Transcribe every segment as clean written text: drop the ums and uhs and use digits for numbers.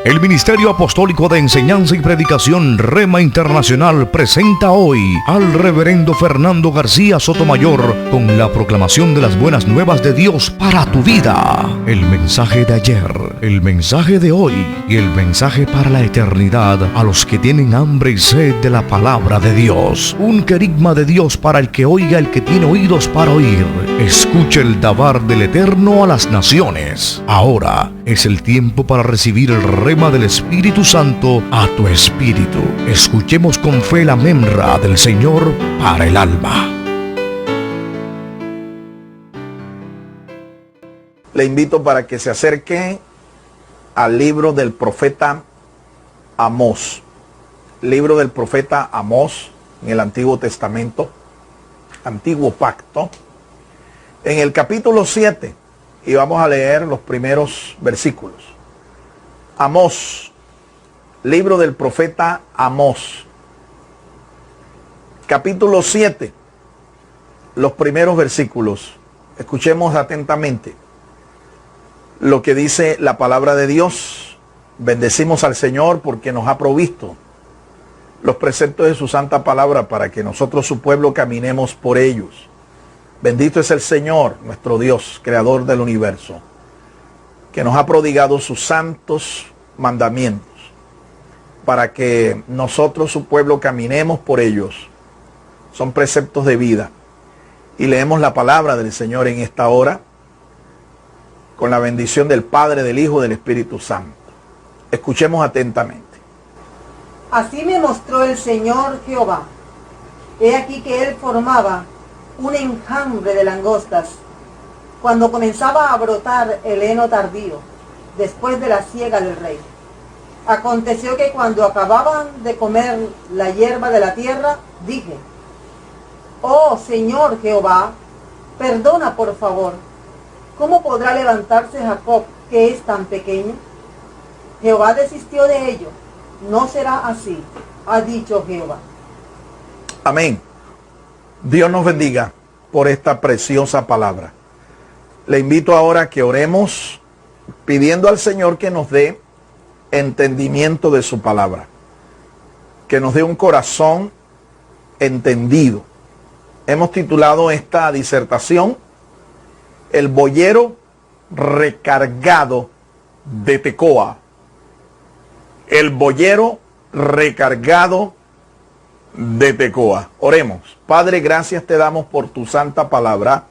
El Ministerio Apostólico de Enseñanza y Predicación Rema Internacional presenta hoy al Reverendo Fernando García Sotomayor con la proclamación de las buenas nuevas de Dios para tu vida. El mensaje de ayer, el mensaje de hoy y el mensaje para la eternidad a los que tienen hambre y sed de la palabra de Dios. Un querigma de Dios para el que oiga, el que tiene oídos para oír. Escucha el dabar del Eterno a las naciones. Ahora es el tiempo para recibir el rema del Espíritu Santo a tu espíritu. Escuchemos con fe la memra del Señor para el alma. Le invito para que se acerque al libro del profeta Amós. Libro del profeta Amós en el Antiguo Testamento, Antiguo Pacto, en el capítulo 7. Y vamos a leer los primeros versículos. Amós, libro del profeta Amós, capítulo 7, los primeros versículos. Escuchemos atentamente lo que dice la palabra de Dios. Bendecimos al Señor porque nos ha provisto los preceptos de su santa palabra para que nosotros, su pueblo, caminemos por ellos. Bendito es el Señor, nuestro Dios, creador del universo, que nos ha prodigado sus santos mandamientos para que nosotros, su pueblo, caminemos por ellos. Son preceptos de vida. Y leemos la palabra del Señor en esta hora con la bendición del Padre, del Hijo y del Espíritu Santo. Escuchemos atentamente. Así me mostró el Señor Jehová. He aquí que él formaba un enjambre de langostas cuando comenzaba a brotar el heno tardío, después de la siega del rey. Aconteció que cuando acababan de comer la hierba de la tierra, dije: Oh Señor Jehová, perdona por favor. ¿Cómo podrá levantarse Jacob, que es tan pequeño? Jehová desistió de ello. No será así, ha dicho Jehová. Amén. Dios nos bendiga por esta preciosa palabra. Le invito ahora a que oremos pidiendo al Señor que nos dé entendimiento de su palabra, que nos dé un corazón entendido. Hemos titulado esta disertación El boyero recargado de Tecoa. El boyero recargado de Tecoa. Oremos. Padre, gracias te damos por tu santa palabra.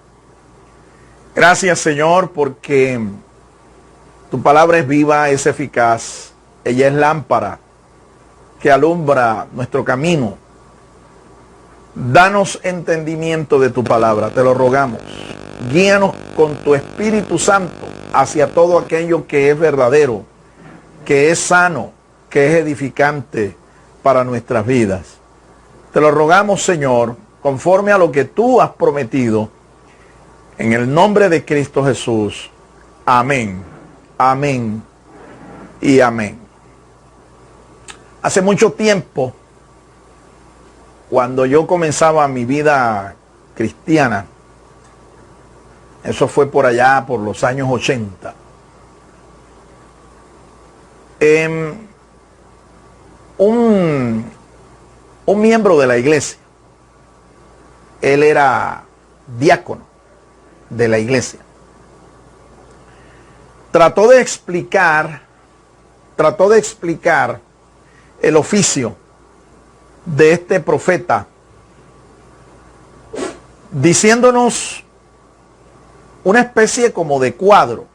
Gracias, Señor, porque tu palabra es viva, es eficaz. Ella es lámpara que alumbra nuestro camino. Danos entendimiento de tu palabra, te lo rogamos. Guíanos con tu Espíritu Santo hacia todo aquello que es verdadero, que es sano, que es edificante para nuestras vidas. Te lo rogamos, Señor, conforme a lo que tú has prometido, en el nombre de Cristo Jesús. Amén, amén y amén. Hace mucho tiempo, cuando yo comenzaba mi vida cristiana, eso fue por allá, por los años 80, un miembro de la iglesia, él era diácono de la iglesia, trató de explicar el oficio de este profeta, diciéndonos una especie como de cuadro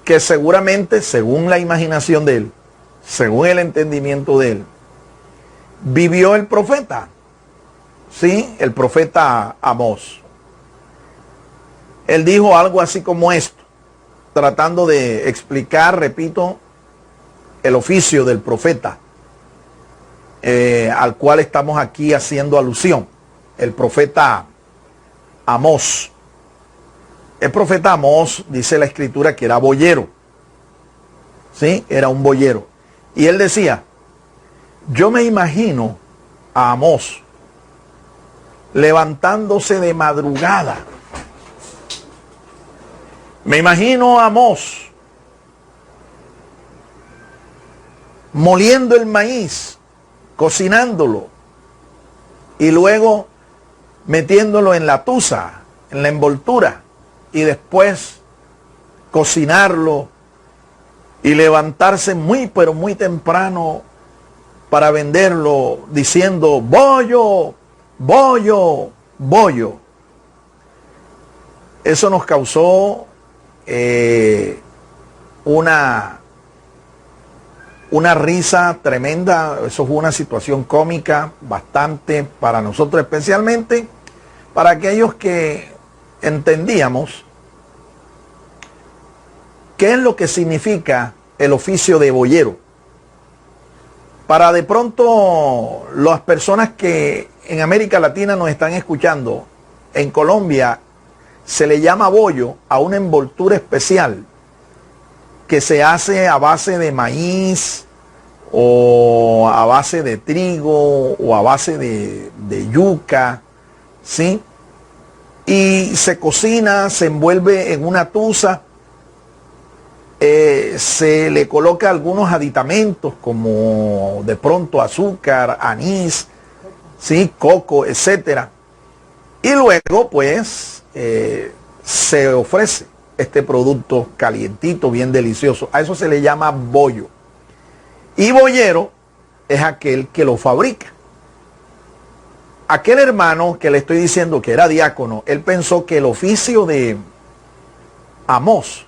que seguramente, según la imaginación de él, según el entendimiento de él, vivió el profeta, ¿sí? El profeta Amós. Él dijo algo así como esto, tratando de explicar, repito, el oficio del profeta, al cual estamos aquí haciendo alusión, el profeta Amós. El profeta Amós, dice la escritura, que era boyero, ¿sí? Era un boyero. Y él decía: yo me imagino a Amós levantándose de madrugada. Me imagino a Amós moliendo el maíz, cocinándolo y luego metiéndolo en la tusa, en la envoltura, y después cocinarlo y levantarse muy pero muy temprano para venderlo diciendo bollo, bollo, bollo. Eso nos causó una risa tremenda. Eso fue una situación cómica bastante para nosotros, especialmente para aquellos que entendíamos qué es lo que significa el oficio de boyero. Para de pronto las personas que en América Latina nos están escuchando, en Colombia se le llama bollo a una envoltura especial que se hace a base de maíz o a base de trigo o a base de yuca, ¿sí? Y se cocina, se envuelve en una tusa, se le coloca algunos aditamentos como de pronto azúcar, anís, ¿sí? Coco, etcétera. Y luego pues se ofrece este producto calientito, bien delicioso. A eso se le llama bollo. Y boyero es aquel que lo fabrica. Aquel hermano que le estoy diciendo que era diácono, él pensó que el oficio de Amós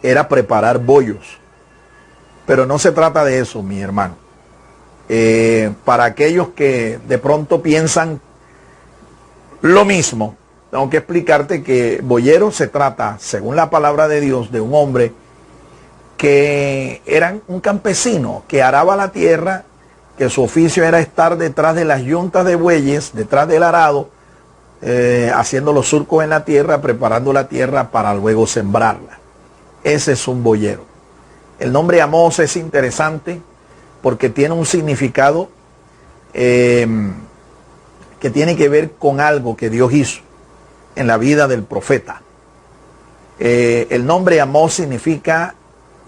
era preparar bollos. Pero no se trata de eso, mi hermano. Para aquellos que de pronto piensan lo mismo, tengo que explicarte que boyero se trata, según la palabra de Dios, de un hombre que era un campesino que araba la tierra, que su oficio era estar detrás de las yuntas de bueyes, detrás del arado, haciendo los surcos en la tierra, preparando la tierra para luego sembrarla. Ese es un boyero. El nombre Amós es interesante porque tiene un significado que tiene que ver con algo que Dios hizo en la vida del profeta. El nombre Amós significa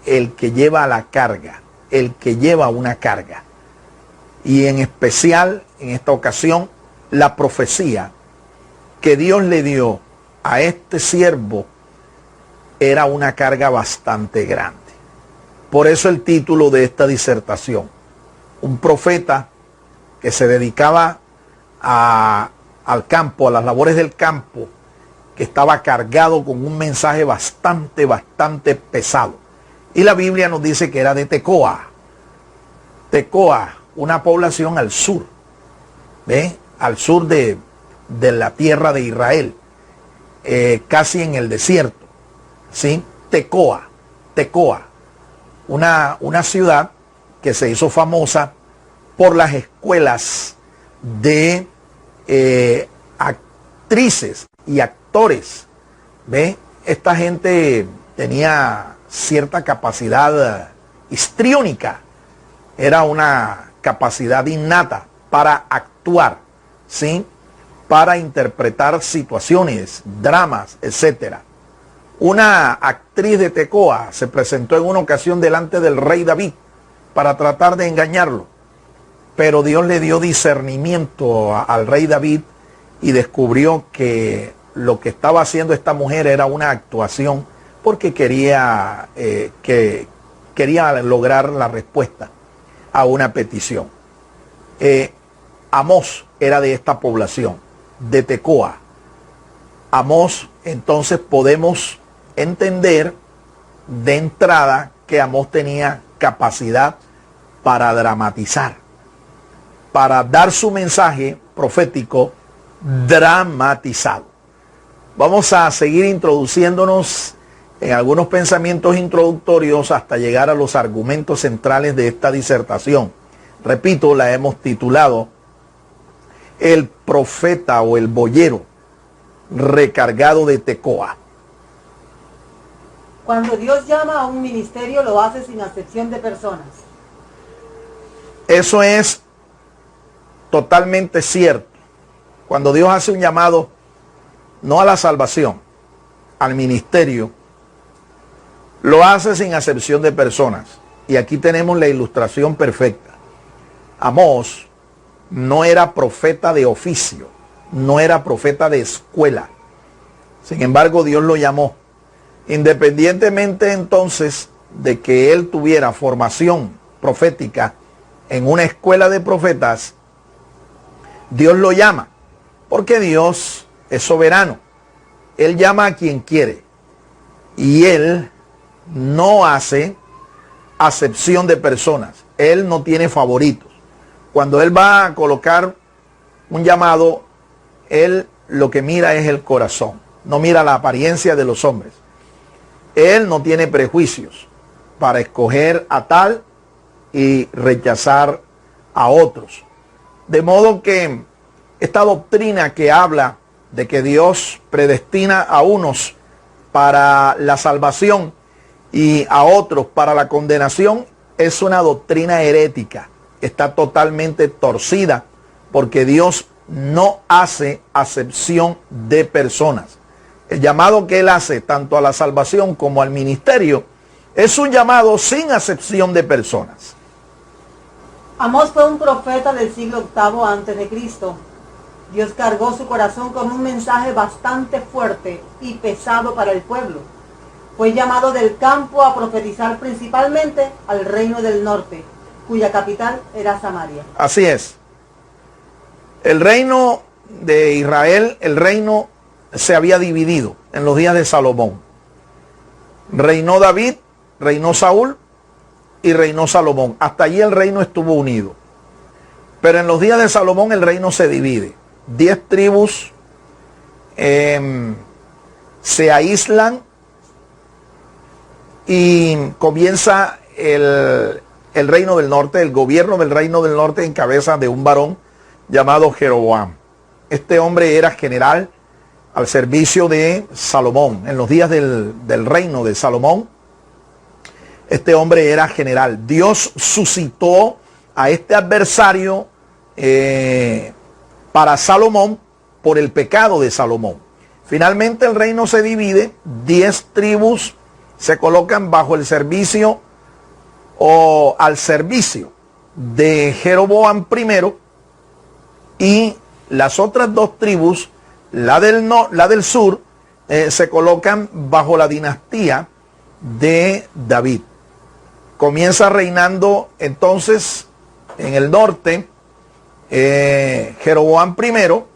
el que lleva la carga, el que lleva una carga. Y en especial, en esta ocasión, la profecía que Dios le dio a este siervo era una carga bastante grande. Por eso el título de esta disertación. Un profeta que se dedicaba al campo, a las labores del campo, que estaba cargado con un mensaje bastante pesado. Y la Biblia nos dice que era de Tecoa. Tecoa, una población al sur, ¿ve? Al sur de la tierra de Israel, casi en el desierto, ¿sí? Tecoa, una ciudad que se hizo famosa por las escuelas de actrices y actores, ¿ve? Esta gente tenía cierta capacidad histriónica, era una capacidad innata para actuar, ¿sí? Para interpretar situaciones, dramas, etc. Una actriz de Tecoa se presentó en una ocasión delante del rey David para tratar de engañarlo, pero Dios le dio discernimiento al rey David y descubrió que lo que estaba haciendo esta mujer era una actuación porque quería lograr la respuesta a una petición. Amós era de esta población, de Tecoa. Amós, entonces podemos entender de entrada que Amós tenía capacidad para dramatizar, para dar su mensaje profético dramatizado. Vamos a seguir introduciéndonos en algunos pensamientos introductorios hasta llegar a los argumentos centrales de esta disertación. Repito, la hemos titulado El profeta o el boyero recargado de Tecoa. Cuando Dios llama a un ministerio, lo hace sin acepción de personas. Eso es totalmente cierto. Cuando Dios hace un llamado, no a la salvación, al ministerio, lo hace sin acepción de personas. Y aquí tenemos la ilustración perfecta. Amós no era profeta de oficio, no era profeta de escuela. Sin embargo, Dios lo llamó. Independientemente entonces de que él tuviera formación profética en una escuela de profetas, Dios lo llama, porque Dios es soberano. Él llama a quien quiere y Él no hace acepción de personas. Él no tiene favoritos. Cuando Él va a colocar un llamado, Él lo que mira es el corazón, no mira la apariencia de los hombres. Él no tiene prejuicios para escoger a tal y rechazar a otros. De modo que esta doctrina que habla de que Dios predestina a unos para la salvación y a otros para la condenación es una doctrina herética. Está totalmente torcida porque Dios no hace acepción de personas. El llamado que Él hace tanto a la salvación como al ministerio es un llamado sin acepción de personas. Amós fue un profeta del siglo VIII antes de Cristo. Dios cargó su corazón con un mensaje bastante fuerte y pesado para el pueblo. Fue llamado del campo a profetizar principalmente al reino del norte, cuya capital era Samaria. Así es. El reino de Israel, el reino se había dividido en los días de Salomón. Reinó David, reinó Saúl y reinó Salomón. Hasta allí el reino estuvo unido. Pero en los días de Salomón el reino se divide. 10 tribus se aíslan y comienza el reino del norte, el gobierno del reino del norte en cabeza de un varón llamado Jeroboam. Este hombre era general al servicio de Salomón. En los días del reino de Salomón, este hombre era general. Dios suscitó a este adversario para Salomón por el pecado de Salomón. Finalmente el reino se divide, 10 tribus se colocan bajo el servicio o al servicio de Jeroboam primero y las otras 2 tribus, la del sur, se colocan bajo la dinastía de David. Comienza reinando entonces en el norte Jeroboam primero,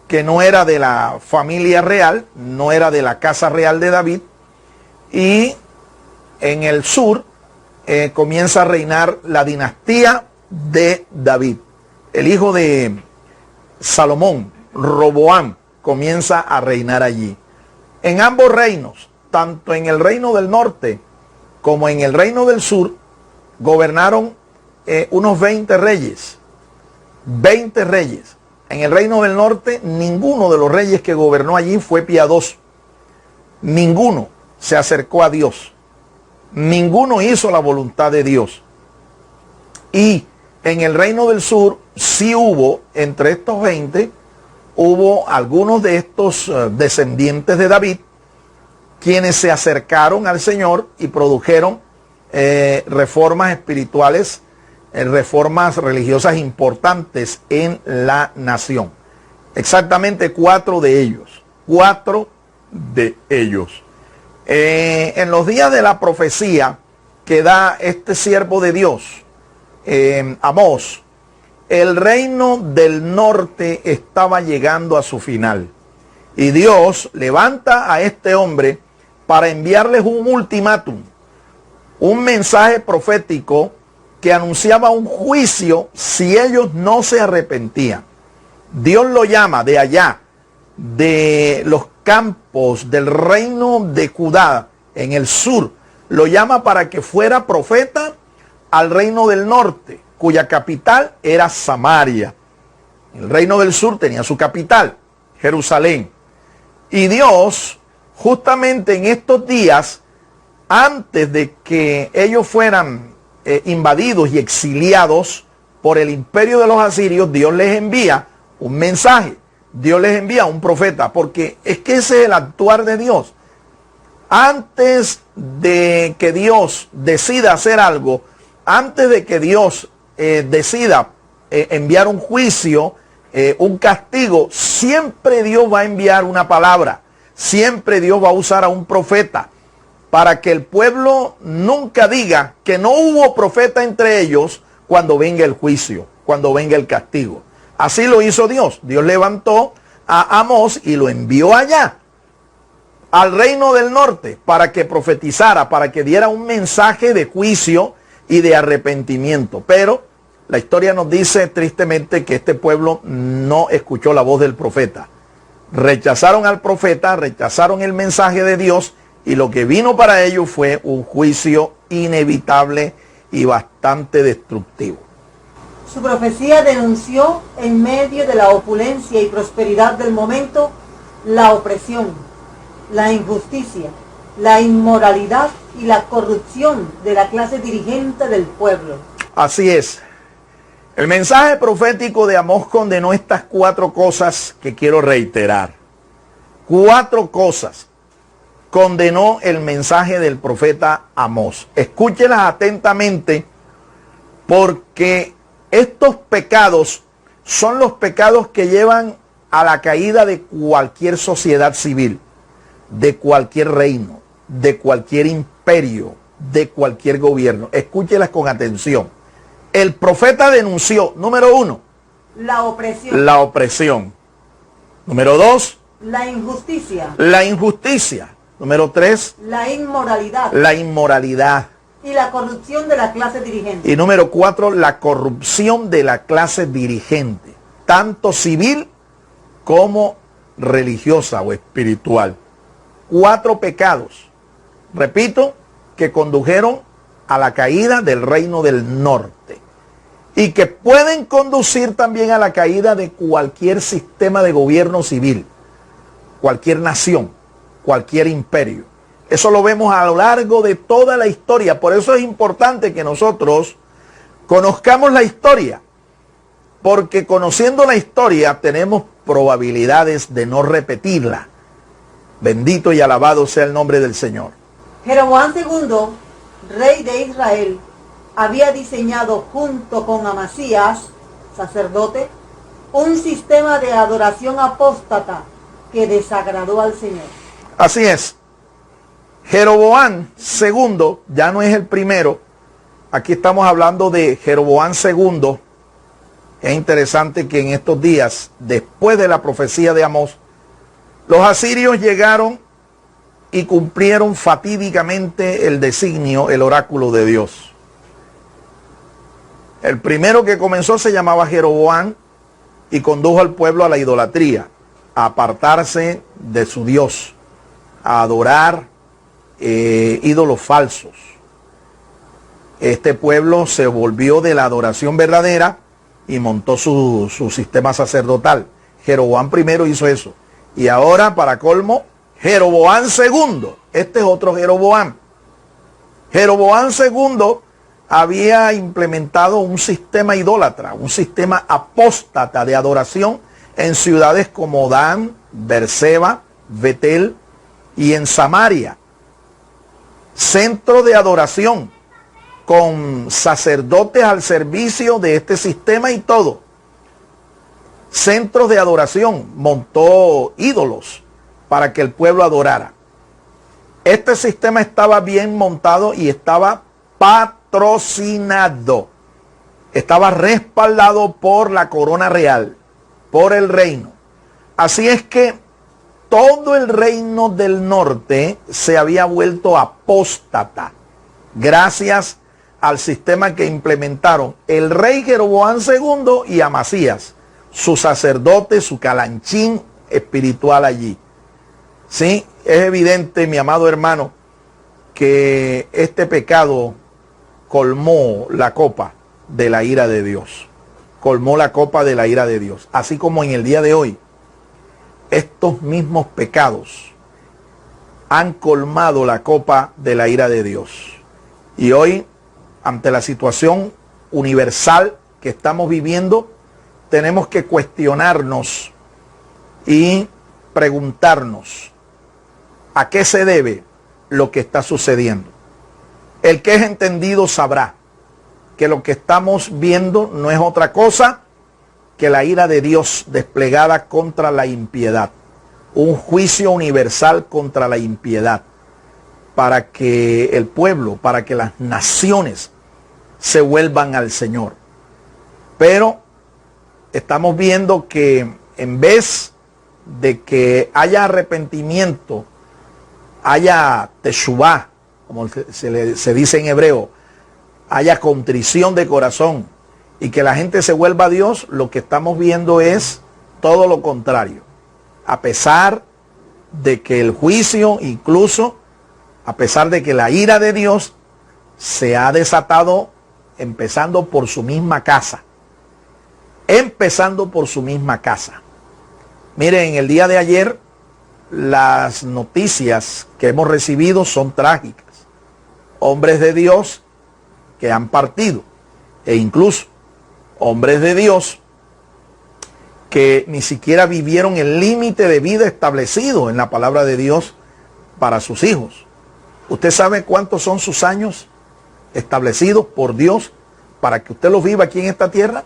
que no era de la familia real, no era de la casa real de David, y en el sur comienza a reinar la dinastía de David. El hijo de Salomón, Roboam, comienza a reinar allí. En ambos reinos, tanto en el reino del norte como en el reino del sur, gobernaron unos 20 reyes. 20 reyes. En el reino del norte, ninguno de los reyes que gobernó allí fue piadoso. Ninguno se acercó a Dios. Ninguno hizo la voluntad de Dios. Y en el reino del sur, sí hubo, entre estos 20, hubo algunos de estos descendientes de David, quienes se acercaron al Señor y produjeron reformas espirituales, reformas religiosas importantes en la nación. Exactamente 4 de ellos. 4 de ellos. En los días de la profecía que da este siervo de Dios, Amós, el reino del norte estaba llegando a su final. Y Dios levanta a este hombre para enviarles un ultimátum, un mensaje profético que anunciaba un juicio si ellos no se arrepentían. Dios lo llama de allá, de los campos del reino de Judá, en el sur, lo llama para que fuera profeta al reino del norte, cuya capital era Samaria. El reino del sur tenía su capital, Jerusalén. Y Dios, justamente en estos días, antes de que ellos fueran invadidos y exiliados por el imperio de los asirios, Dios les envía un mensaje. Dios les envía un profeta, porque es que ese es el actuar de Dios. Antes de que Dios decida hacer algo, antes de que Dios decida enviar un juicio, un castigo, siempre Dios va a enviar una palabra. Siempre Dios va a usar a un profeta para que el pueblo nunca diga que no hubo profeta entre ellos cuando venga el juicio, cuando venga el castigo. Así lo hizo Dios. Dios levantó a Amós y lo envió allá, al reino del norte, para que profetizara, para que diera un mensaje de juicio y de arrepentimiento. Pero la historia nos dice tristemente que este pueblo no escuchó la voz del profeta. Rechazaron al profeta, rechazaron el mensaje de Dios, y lo que vino para ellos fue un juicio inevitable y bastante destructivo. Su profecía denunció en medio de la opulencia y prosperidad del momento la opresión, la injusticia, la inmoralidad y la corrupción de la clase dirigente del pueblo. Así es. El mensaje profético de Amós condenó estas 4 cosas que quiero reiterar. 4 cosas condenó el mensaje del profeta Amós. Escúchelas atentamente, porque estos pecados son los pecados que llevan a la caída de cualquier sociedad civil, de cualquier reino, de cualquier imperio, de cualquier gobierno. Escúchelas con atención. El profeta denunció, número 1, la opresión. La opresión. Número 2, la injusticia. La injusticia. Número 3, la inmoralidad. La inmoralidad. Y la corrupción de la clase dirigente. Y número 4, la corrupción de la clase dirigente, tanto civil como religiosa o espiritual. 4 pecados, repito, que condujeron a la caída del reino del norte y que pueden conducir también a la caída de cualquier sistema de gobierno civil, cualquier nación, cualquier imperio. Eso lo vemos a lo largo de toda la historia. Por eso es importante que nosotros conozcamos la historia, porque conociendo la historia tenemos probabilidades de no repetirla. Bendito y alabado sea el nombre del Señor. Jeroboam II, rey de Israel, había diseñado junto con Amasías, sacerdote, un sistema de adoración apóstata que desagradó al Señor. Así es. Jeroboam II ya no es el primero. Aquí estamos hablando de Jeroboam II. Es interesante que en estos días, después de la profecía de Amós, los asirios llegaron y cumplieron fatídicamente el designio, el oráculo de Dios. El primero que comenzó se llamaba Jeroboam y condujo al pueblo a la idolatría, a apartarse de su Dios, a adorar ídolos falsos. Este pueblo se volvió de la adoración verdadera y montó su sistema sacerdotal. Jeroboam primero hizo eso. Y ahora, para colmo, Jeroboam II. Este es otro Jeroboam. Jeroboam II había implementado un sistema idólatra, un sistema apóstata de adoración en ciudades como Dan, Berseba, Betel y en Samaria. Centro de adoración con sacerdotes al servicio de este sistema y todo. Centros de adoración, montó ídolos para que el pueblo adorara. Este sistema estaba bien montado y estaba patrocinado. Estaba respaldado por la corona real, por el reino. Así es que todo el reino del norte se había vuelto apóstata gracias al sistema que implementaron el rey Jeroboam II y Amasías, su sacerdote, su calanchín espiritual allí. Sí, es evidente, mi amado hermano, que este pecado colmó la copa de la ira de Dios. Colmó la copa de la ira de Dios. Así como en el día de hoy, estos mismos pecados han colmado la copa de la ira de Dios. Y hoy, ante la situación universal que estamos viviendo, tenemos que cuestionarnos y preguntarnos a qué se debe lo que está sucediendo. El que es entendido sabrá que lo que estamos viendo no es otra cosa que la ira de Dios desplegada contra la impiedad. Un juicio universal contra la impiedad, para que el pueblo, para que las naciones se vuelvan al Señor. Pero estamos viendo que en vez de que haya arrepentimiento, haya teshuvá, como se dice en hebreo, haya contrición de corazón y que la gente se vuelva a Dios, lo que estamos viendo es todo lo contrario. A pesar de que el juicio, incluso a pesar de que la ira de Dios se ha desatado empezando por su misma casa. Empezando por su misma casa. Miren, el día de ayer las noticias que hemos recibido son trágicas. Hombres de Dios que han partido, e incluso hombres de Dios que ni siquiera vivieron el límite de vida establecido en la palabra de Dios para sus hijos. ¿Usted sabe cuántos son sus años establecidos por Dios para que usted los viva aquí en esta tierra?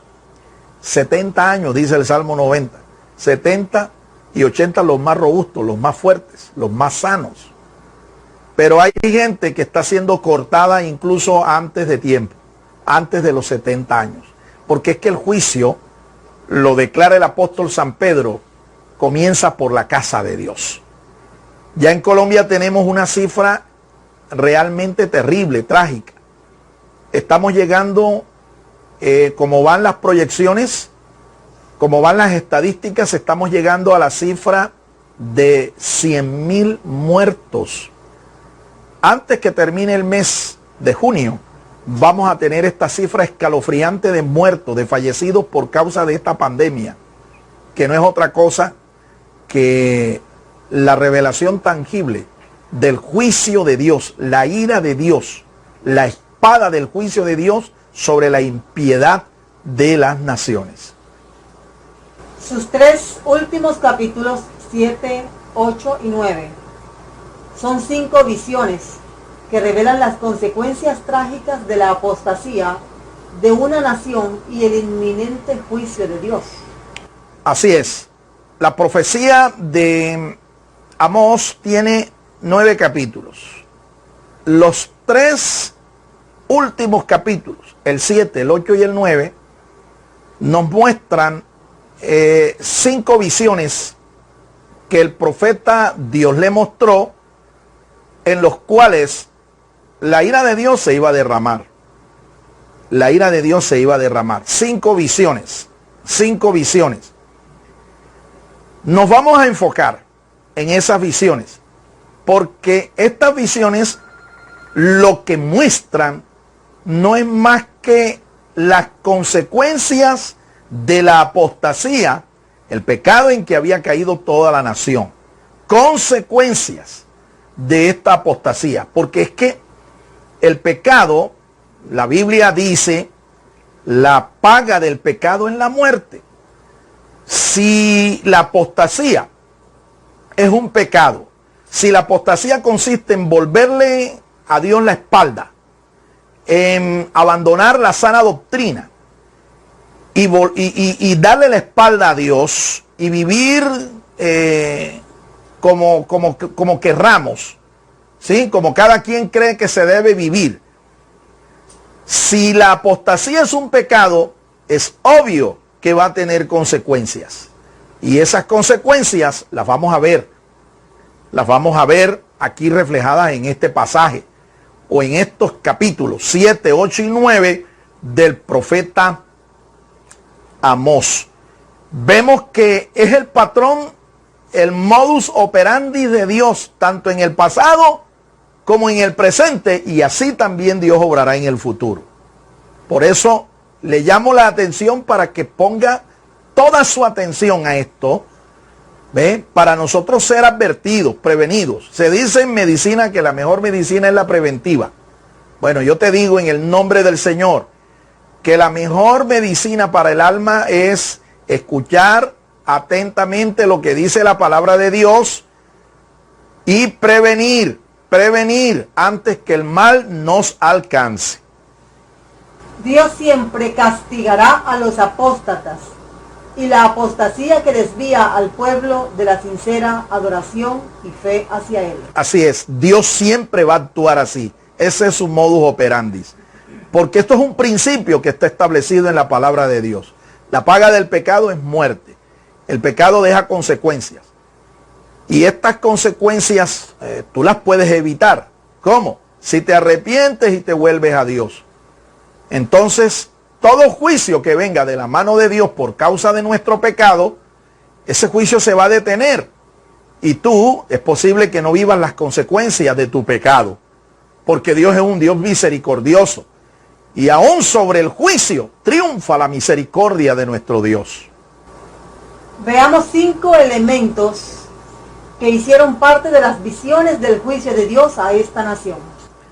70 años, dice el Salmo 90. 70 y 80 los más robustos, los más fuertes, los más sanos. Pero hay gente que está siendo cortada incluso antes de tiempo, antes de los 70 años. Porque es que el juicio, lo declara el apóstol San Pedro, comienza por la casa de Dios. Ya en Colombia tenemos una cifra realmente terrible, trágica. Estamos llegando, como van las proyecciones, como van las estadísticas, estamos llegando a la cifra de 100,000 muertos. Antes que termine el mes de junio, vamos a tener esta cifra escalofriante de muertos, de fallecidos por causa de esta pandemia, que no es otra cosa que la revelación tangible del juicio de Dios, la ira de Dios, la espada del juicio de Dios sobre la impiedad de las naciones. Sus tres últimos capítulos, 7, 8 y 9, son 5 visiones que revelan las consecuencias trágicas de la apostasía de una nación y el inminente juicio de Dios. Así es. La profecía de Amós tiene 9 capítulos. Los 3 últimos capítulos, el 7, el 8 y el 9, nos muestran 5 visiones que el profeta Dios le mostró, en los cuales la ira de Dios se iba a derramar. La ira de Dios se iba a derramar. 5 visiones. 5 visiones. Nos vamos a enfocar en esas visiones, porque estas visiones lo que muestran no es más que las consecuencias de la apostasía, el pecado en que había caído toda la nación. Consecuencias de esta apostasía, porque es que el pecado, la Biblia dice, la paga del pecado es la muerte. Si la apostasía es un pecado, si la apostasía consiste en volverle a Dios la espalda, en abandonar la sana doctrina y darle la espalda a Dios y vivir como querramos, ¿sí? Como cada quien cree que se debe vivir. Si la apostasía es un pecado, es obvio que va a tener consecuencias. Y esas consecuencias las vamos a ver. Las vamos a ver aquí reflejadas en este pasaje, o en estos capítulos 7, 8 y 9 del profeta Amós. Vemos que es el patrón, el modus operandi de Dios, tanto en el pasado como en el presente, y así también Dios obrará en el futuro. Por eso le llamo la atención para que ponga toda su atención a esto, ¿ve? Para nosotros ser advertidos, prevenidos. Se dice en medicina que la mejor medicina es la preventiva. Bueno, yo te digo en el nombre del Señor que la mejor medicina para el alma es escuchar atentamente lo que dice la palabra de Dios y prevenir prevenir antes que el mal nos alcance. Dios siempre castigará a los apóstatas y la apostasía que desvía al pueblo de la sincera adoración y fe hacia Él. Así es, Dios siempre va a actuar así. Ese es su modus operandi. Porque esto es un principio que está establecido en la palabra de Dios. La paga del pecado es muerte. El pecado deja consecuencias. Y estas consecuencias tú las puedes evitar. ¿Cómo? Si te arrepientes y te vuelves a Dios. Entonces, todo juicio que venga de la mano de Dios por causa de nuestro pecado, ese juicio se va a detener. Y tú, es posible que no vivas las consecuencias de tu pecado. Porque Dios es un Dios misericordioso. Y aún sobre el juicio triunfa la misericordia de nuestro Dios. Veamos 5 elementos que hicieron parte de las visiones del juicio de Dios a esta nación.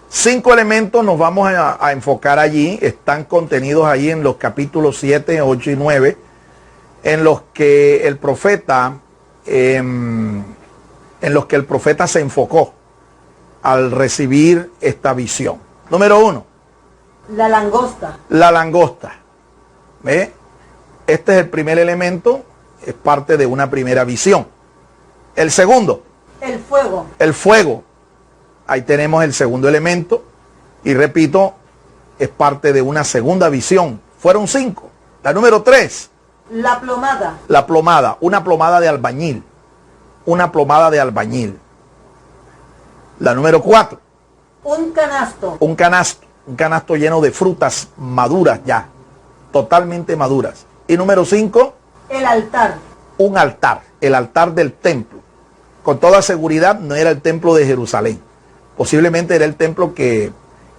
5 elementos nos vamos a enfocar allí. Están contenidos allí en los capítulos 7, 8 y 9, en los que el profeta, se enfocó al recibir esta visión. Número 1. La langosta. La langosta. ¿Ve? Este es el primer elemento, es parte de una primera visión. El segundo. El fuego. El fuego. Ahí tenemos el segundo elemento. Y repito, es parte de una segunda visión. Fueron 5. La número 3. La plomada. La plomada. Una plomada de albañil. Una plomada de albañil. La número 4. Un canasto. Un canasto. Un canasto lleno de frutas maduras ya. Totalmente maduras. Y número 5. El altar. Un altar. El altar del templo. Con toda seguridad no era el templo de Jerusalén. Posiblemente era el templo que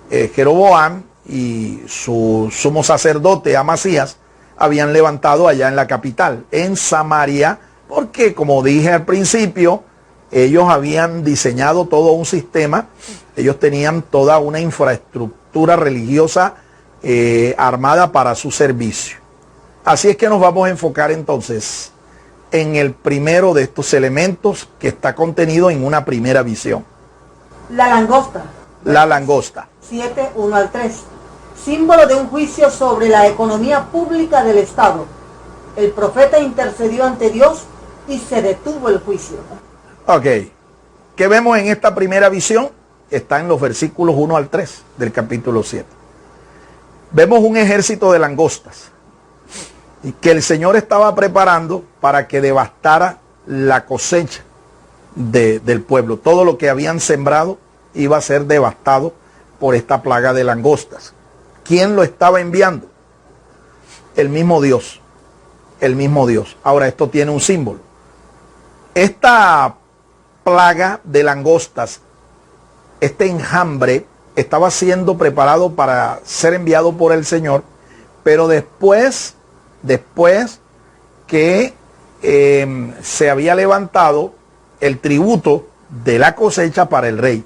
Jeroboam y su sumo sacerdote Amasías habían levantado allá en la capital, en Samaria, porque como dije al principio, ellos habían diseñado todo un sistema, ellos tenían toda una infraestructura religiosa armada para su servicio. Así es que nos vamos a enfocar entonces en el primero de estos elementos que está contenido en una primera visión. La langosta. La langosta. 7, 1 al 3. Símbolo de un juicio sobre la economía pública del Estado. El profeta intercedió ante Dios y se detuvo el juicio. Ok. ¿Qué vemos en esta primera visión? Está en los versículos 1 al 3 del capítulo 7. Vemos un ejército de langostas y que el Señor estaba preparando para que devastara la cosecha del pueblo. Todo lo que habían sembrado iba a ser devastado por esta plaga de langostas. ¿Quién lo estaba enviando? El mismo Dios. El mismo Dios. Ahora, esto tiene un símbolo. Esta plaga de langostas, este enjambre, estaba siendo preparado para ser enviado por el Señor, pero después que se había levantado el tributo de la cosecha para el rey.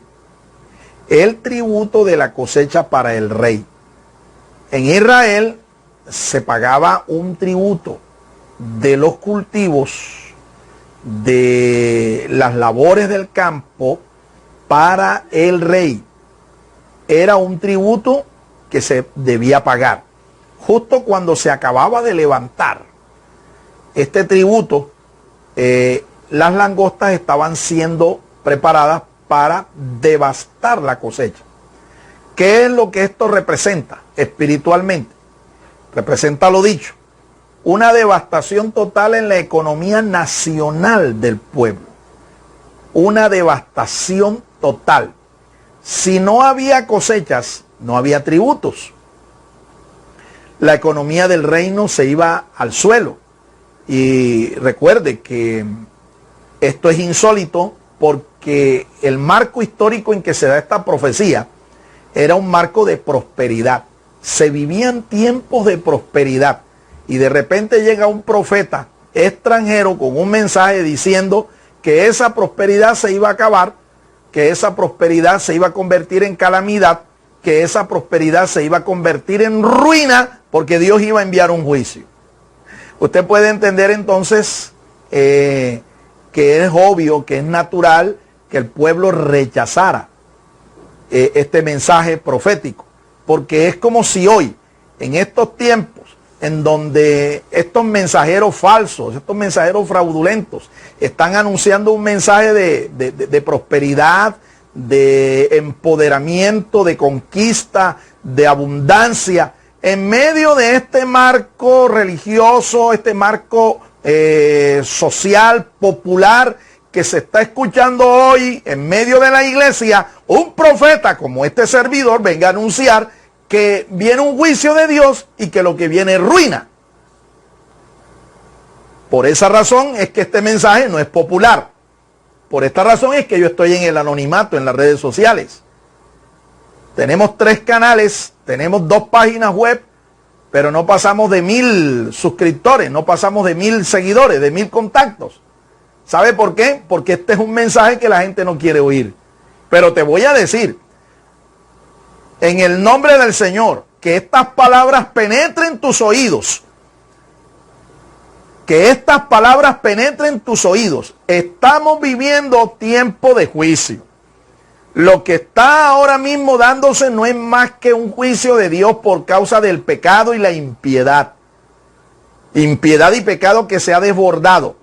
El tributo de la cosecha para el rey. En Israel se pagaba un tributo de los cultivos, de las labores del campo para el rey. Era un tributo que se debía pagar. Justo cuando se acababa de levantar este tributo, las langostas estaban siendo preparadas para devastar la cosecha. ¿Qué es lo que esto representa espiritualmente? Representa lo dicho, una devastación total en la economía nacional del pueblo. Una devastación total. Si no había cosechas, no había tributos. La economía del reino se iba al suelo. Y recuerde que esto es insólito porque el marco histórico en que se da esta profecía era un marco de prosperidad. Se vivían tiempos de prosperidad y de repente llega un profeta extranjero con un mensaje diciendo que esa prosperidad se iba a acabar, que esa prosperidad se iba a convertir en calamidad, que esa prosperidad se iba a convertir en ruina porque Dios iba a enviar un juicio. Usted puede entender entonces que es obvio, que es natural que el pueblo rechazara este mensaje profético, porque es como si hoy, en estos tiempos, en donde estos mensajeros falsos, estos mensajeros fraudulentos, están anunciando un mensaje de prosperidad, de empoderamiento, de conquista, de abundancia, en medio de este marco religioso, este marco social, popular, que se está escuchando hoy en medio de la iglesia, un profeta como este servidor venga a anunciar que viene un juicio de Dios y que lo que viene es ruina. Por esa razón es que este mensaje no es popular. Por esta razón es que yo estoy en el anonimato en las redes sociales. Tenemos 3 canales, tenemos 2 páginas web, pero no pasamos de 1000 suscriptores, no pasamos de 1000 seguidores, de 1000 contactos. ¿Sabe por qué? Porque este es un mensaje que la gente no quiere oír. Pero te voy a decir, en el nombre del Señor, que estas palabras penetren tus oídos. Que estas palabras penetren tus oídos. Estamos viviendo tiempo de juicio. Lo que está ahora mismo dándose no es más que un juicio de Dios por causa del pecado y la impiedad. Impiedad y pecado que se ha desbordado.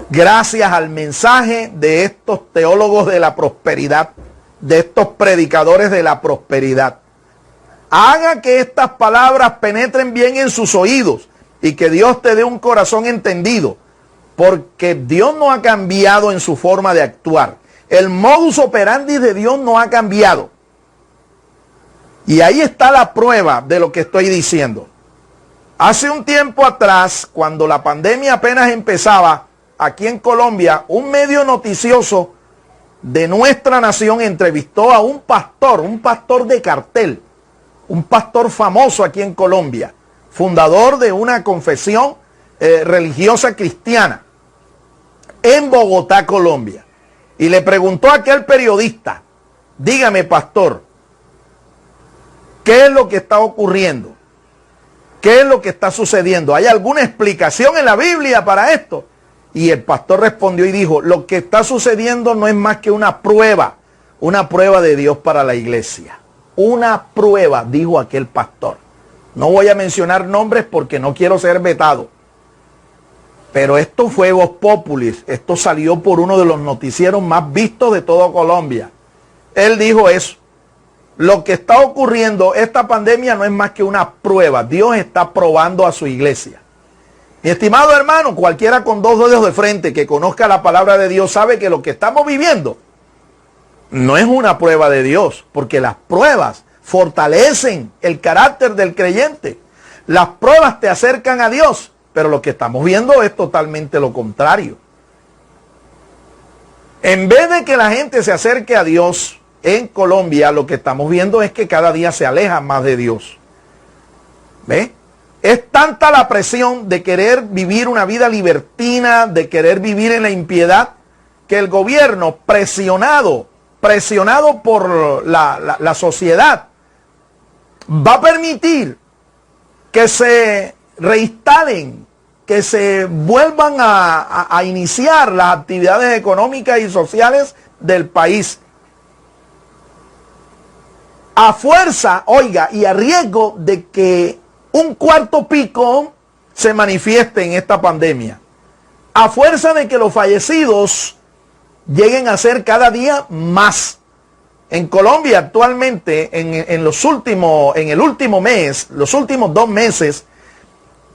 Gracias al mensaje de estos teólogos de la prosperidad, de estos predicadores de la prosperidad. Haga que estas palabras penetren bien en sus oídos y que Dios te dé un corazón entendido, porque Dios no ha cambiado en su forma de actuar. El modus operandi de Dios no ha cambiado. Y ahí está la prueba de lo que estoy diciendo. Hace un tiempo atrás, cuando la pandemia apenas empezaba, aquí en Colombia, un medio noticioso de nuestra nación entrevistó a un pastor de cartel, un pastor famoso aquí en Colombia, fundador de una confesión religiosa cristiana en Bogotá, Colombia. Y le preguntó a aquel periodista, dígame, pastor, ¿qué es lo que está ocurriendo? ¿Qué es lo que está sucediendo? ¿Hay alguna explicación en la Biblia para esto? Y el pastor respondió y dijo, lo que está sucediendo no es más que una prueba de Dios para la iglesia. Una prueba, dijo aquel pastor. No voy a mencionar nombres porque no quiero ser vetado. Pero esto fue Voz Populis, esto salió por uno de los noticieros más vistos de toda Colombia. Él dijo eso. Lo que está ocurriendo, esta pandemia no es más que una prueba. Dios está probando a su iglesia. Mi estimado hermano, cualquiera con 2 dedos de frente que conozca la palabra de Dios sabe que lo que estamos viviendo no es una prueba de Dios, porque las pruebas fortalecen el carácter del creyente. Las pruebas te acercan a Dios, pero lo que estamos viendo es totalmente lo contrario. En vez de que la gente se acerque a Dios en Colombia, lo que estamos viendo es que cada día se aleja más de Dios. ¿Ve? Es tanta la presión de querer vivir una vida libertina, de querer vivir en la impiedad, que el gobierno, presionado por la sociedad, va a permitir que se reinstalen, que se vuelvan a iniciar las actividades económicas y sociales del país. A fuerza, oiga, y a riesgo de que un cuarto pico se manifieste en esta pandemia. A fuerza de que los fallecidos lleguen a ser cada día más. En Colombia actualmente, en el último mes, los últimos 2 meses,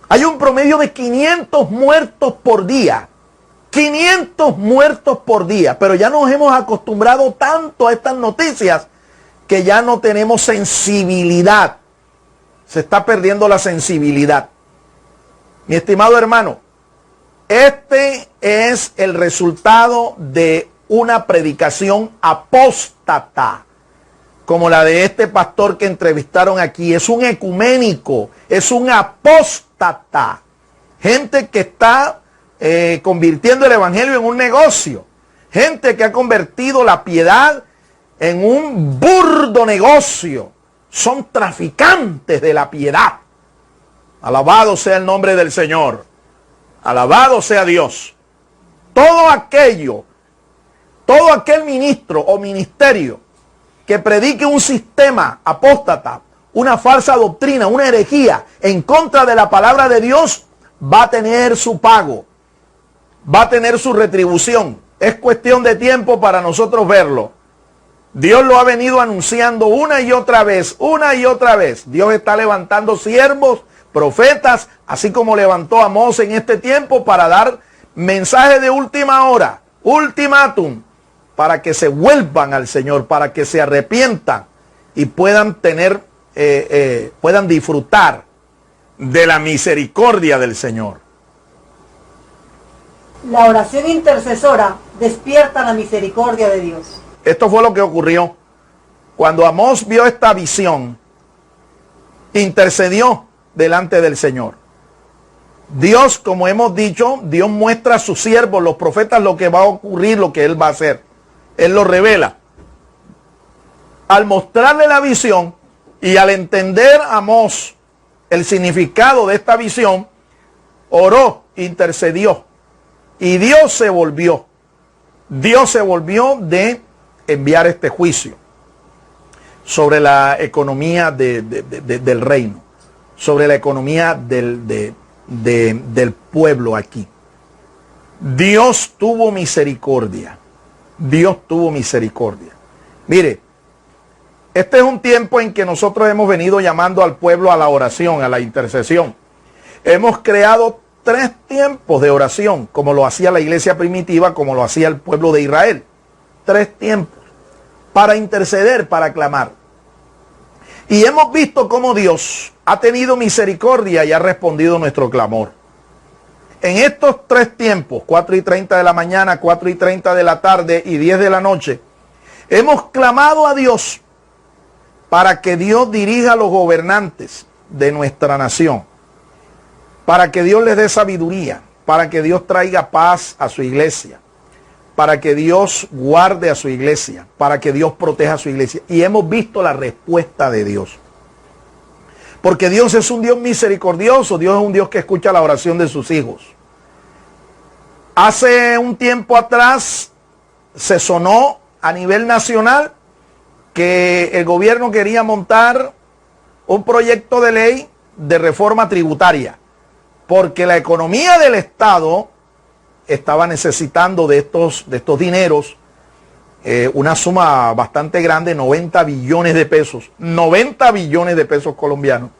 hay un promedio de 500 muertos por día. 500 muertos por día. Pero ya nos hemos acostumbrado tanto a estas noticias que ya no tenemos sensibilidad. Se está perdiendo la sensibilidad. Mi estimado hermano, este es el resultado de una predicación apóstata, como la de este pastor que entrevistaron aquí. Es un ecuménico, es un apóstata. Gente que está convirtiendo el evangelio en un negocio. Gente que ha convertido la piedad en un burdo negocio. Son traficantes de la piedad. Alabado sea el nombre del Señor. Alabado sea Dios. Todo aquello Todo aquel ministro o ministerio que predique un sistema apóstata, una falsa doctrina, una herejía en contra de la palabra de Dios, va a tener su pago, va a tener su retribución. Es cuestión de tiempo para nosotros verlo. Dios lo ha venido anunciando una y otra vez, una y otra vez. Dios está levantando siervos, profetas, así como levantó a Amós en este tiempo para dar mensaje de última hora, ultimátum, para que se vuelvan al Señor, para que se arrepientan y puedan puedan disfrutar de la misericordia del Señor. La oración intercesora despierta la misericordia de Dios. Esto fue lo que ocurrió. Cuando Amós vio esta visión, intercedió delante del Señor. Dios, como hemos dicho, Dios muestra a sus siervos, los profetas, lo que va a ocurrir, lo que Él va a hacer. Él lo revela. Al mostrarle la visión y al entender Amós el significado de esta visión, oró, intercedió. Y Dios se volvió. Dios se volvió de enviar este juicio sobre la economía del reino, sobre la economía del pueblo aquí. Dios tuvo misericordia. Dios tuvo misericordia. Mire, este es un tiempo en que nosotros hemos venido llamando al pueblo a la oración, a la intercesión. Hemos creado 3 tiempos de oración, como lo hacía la iglesia primitiva, como lo hacía el pueblo de Israel. 3 tiempos para interceder, para clamar. Y hemos visto cómo Dios ha tenido misericordia y ha respondido nuestro clamor. En estos 3 tiempos, 4:30 de la mañana, 4:30 de la tarde y 10 de la noche, hemos clamado a Dios para que Dios dirija a los gobernantes de nuestra nación, para que Dios les dé sabiduría, para que Dios traiga paz a su iglesia, para que Dios guarde a su iglesia, para que Dios proteja a su iglesia. Y hemos visto la respuesta de Dios. Porque Dios es un Dios misericordioso, Dios es un Dios que escucha la oración de sus hijos. Hace un tiempo atrás se sonó a nivel nacional que el gobierno quería montar un proyecto de ley de reforma tributaria, porque la economía del Estado estaba necesitando de estos dineros, una suma bastante grande, 90 billones de pesos, 90 billones de pesos colombianos,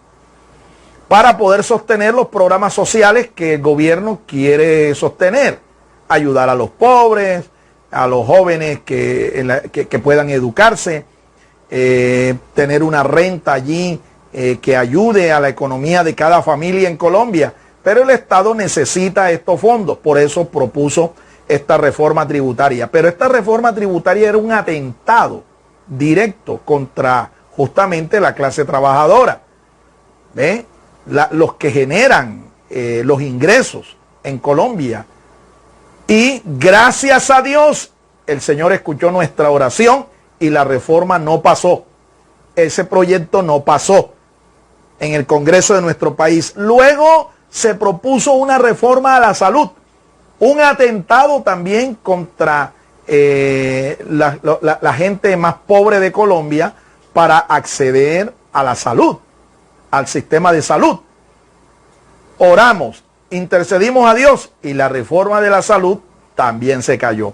para poder sostener los programas sociales que el gobierno quiere sostener, ayudar a los pobres, a los jóvenes que puedan educarse, tener una renta allí que ayude a la economía de cada familia en Colombia. Pero el Estado necesita estos fondos, por eso propuso esta reforma tributaria. Pero esta reforma tributaria era un atentado directo contra justamente la clase trabajadora. ¿Ve? Los que generan los ingresos en Colombia. Y gracias a Dios, el Señor escuchó nuestra oración y la reforma no pasó. Ese proyecto no pasó en el Congreso de nuestro país. Luego se propuso una reforma a la salud, un atentado también contra la gente más pobre de Colombia para acceder a la salud, al sistema de salud. Oramos, intercedimos a Dios y la reforma de la salud también se cayó.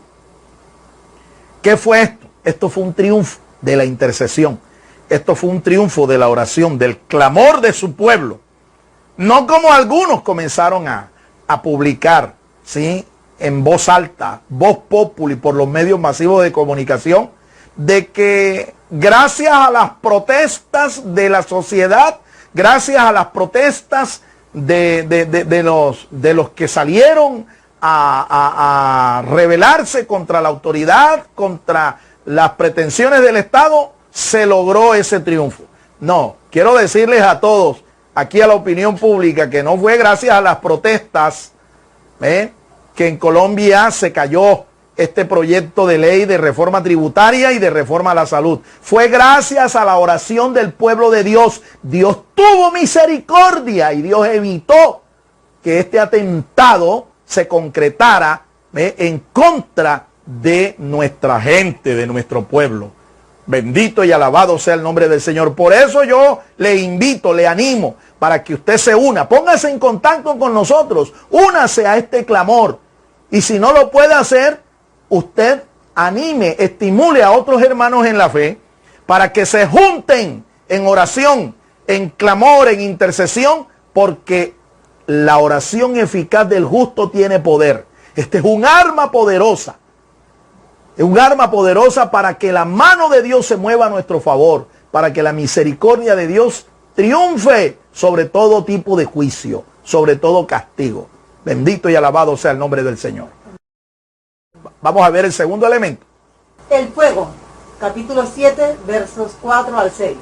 ¿Qué fue esto? Esto fue un triunfo de la intercesión. Esto fue un triunfo de la oración, del clamor de su pueblo. No como algunos comenzaron a publicar, ¿sí?, en voz alta, voz populi, por los medios masivos de comunicación, de que gracias a las protestas de la sociedad, gracias a las protestas de los que salieron a rebelarse contra la autoridad, contra las pretensiones del Estado, se logró ese triunfo. No, quiero decirles a todos, aquí a la opinión pública, que no fue gracias a las protestas que en Colombia se cayó este proyecto de ley de reforma tributaria y de reforma a la salud. Fue gracias a la oración del pueblo de Dios. Dios tuvo misericordia y Dios evitó que este atentado se concretara en contra de nuestra gente, de nuestro pueblo. Bendito y alabado sea el nombre del Señor. Por eso yo le invito, le animo para que usted se una. Póngase en contacto con nosotros. Únase a este clamor. Y si no lo puede hacer, usted anime, estimule a otros hermanos en la fe para que se junten en oración, en clamor, en intercesión, porque la oración eficaz del justo tiene poder. Este es un arma poderosa. Es un arma poderosa para que la mano de Dios se mueva a nuestro favor, para que la misericordia de Dios triunfe sobre todo tipo de juicio, sobre todo castigo. Bendito y alabado sea el nombre del Señor. Vamos a ver el segundo elemento. El fuego, capítulo 7, versos 4 al 6.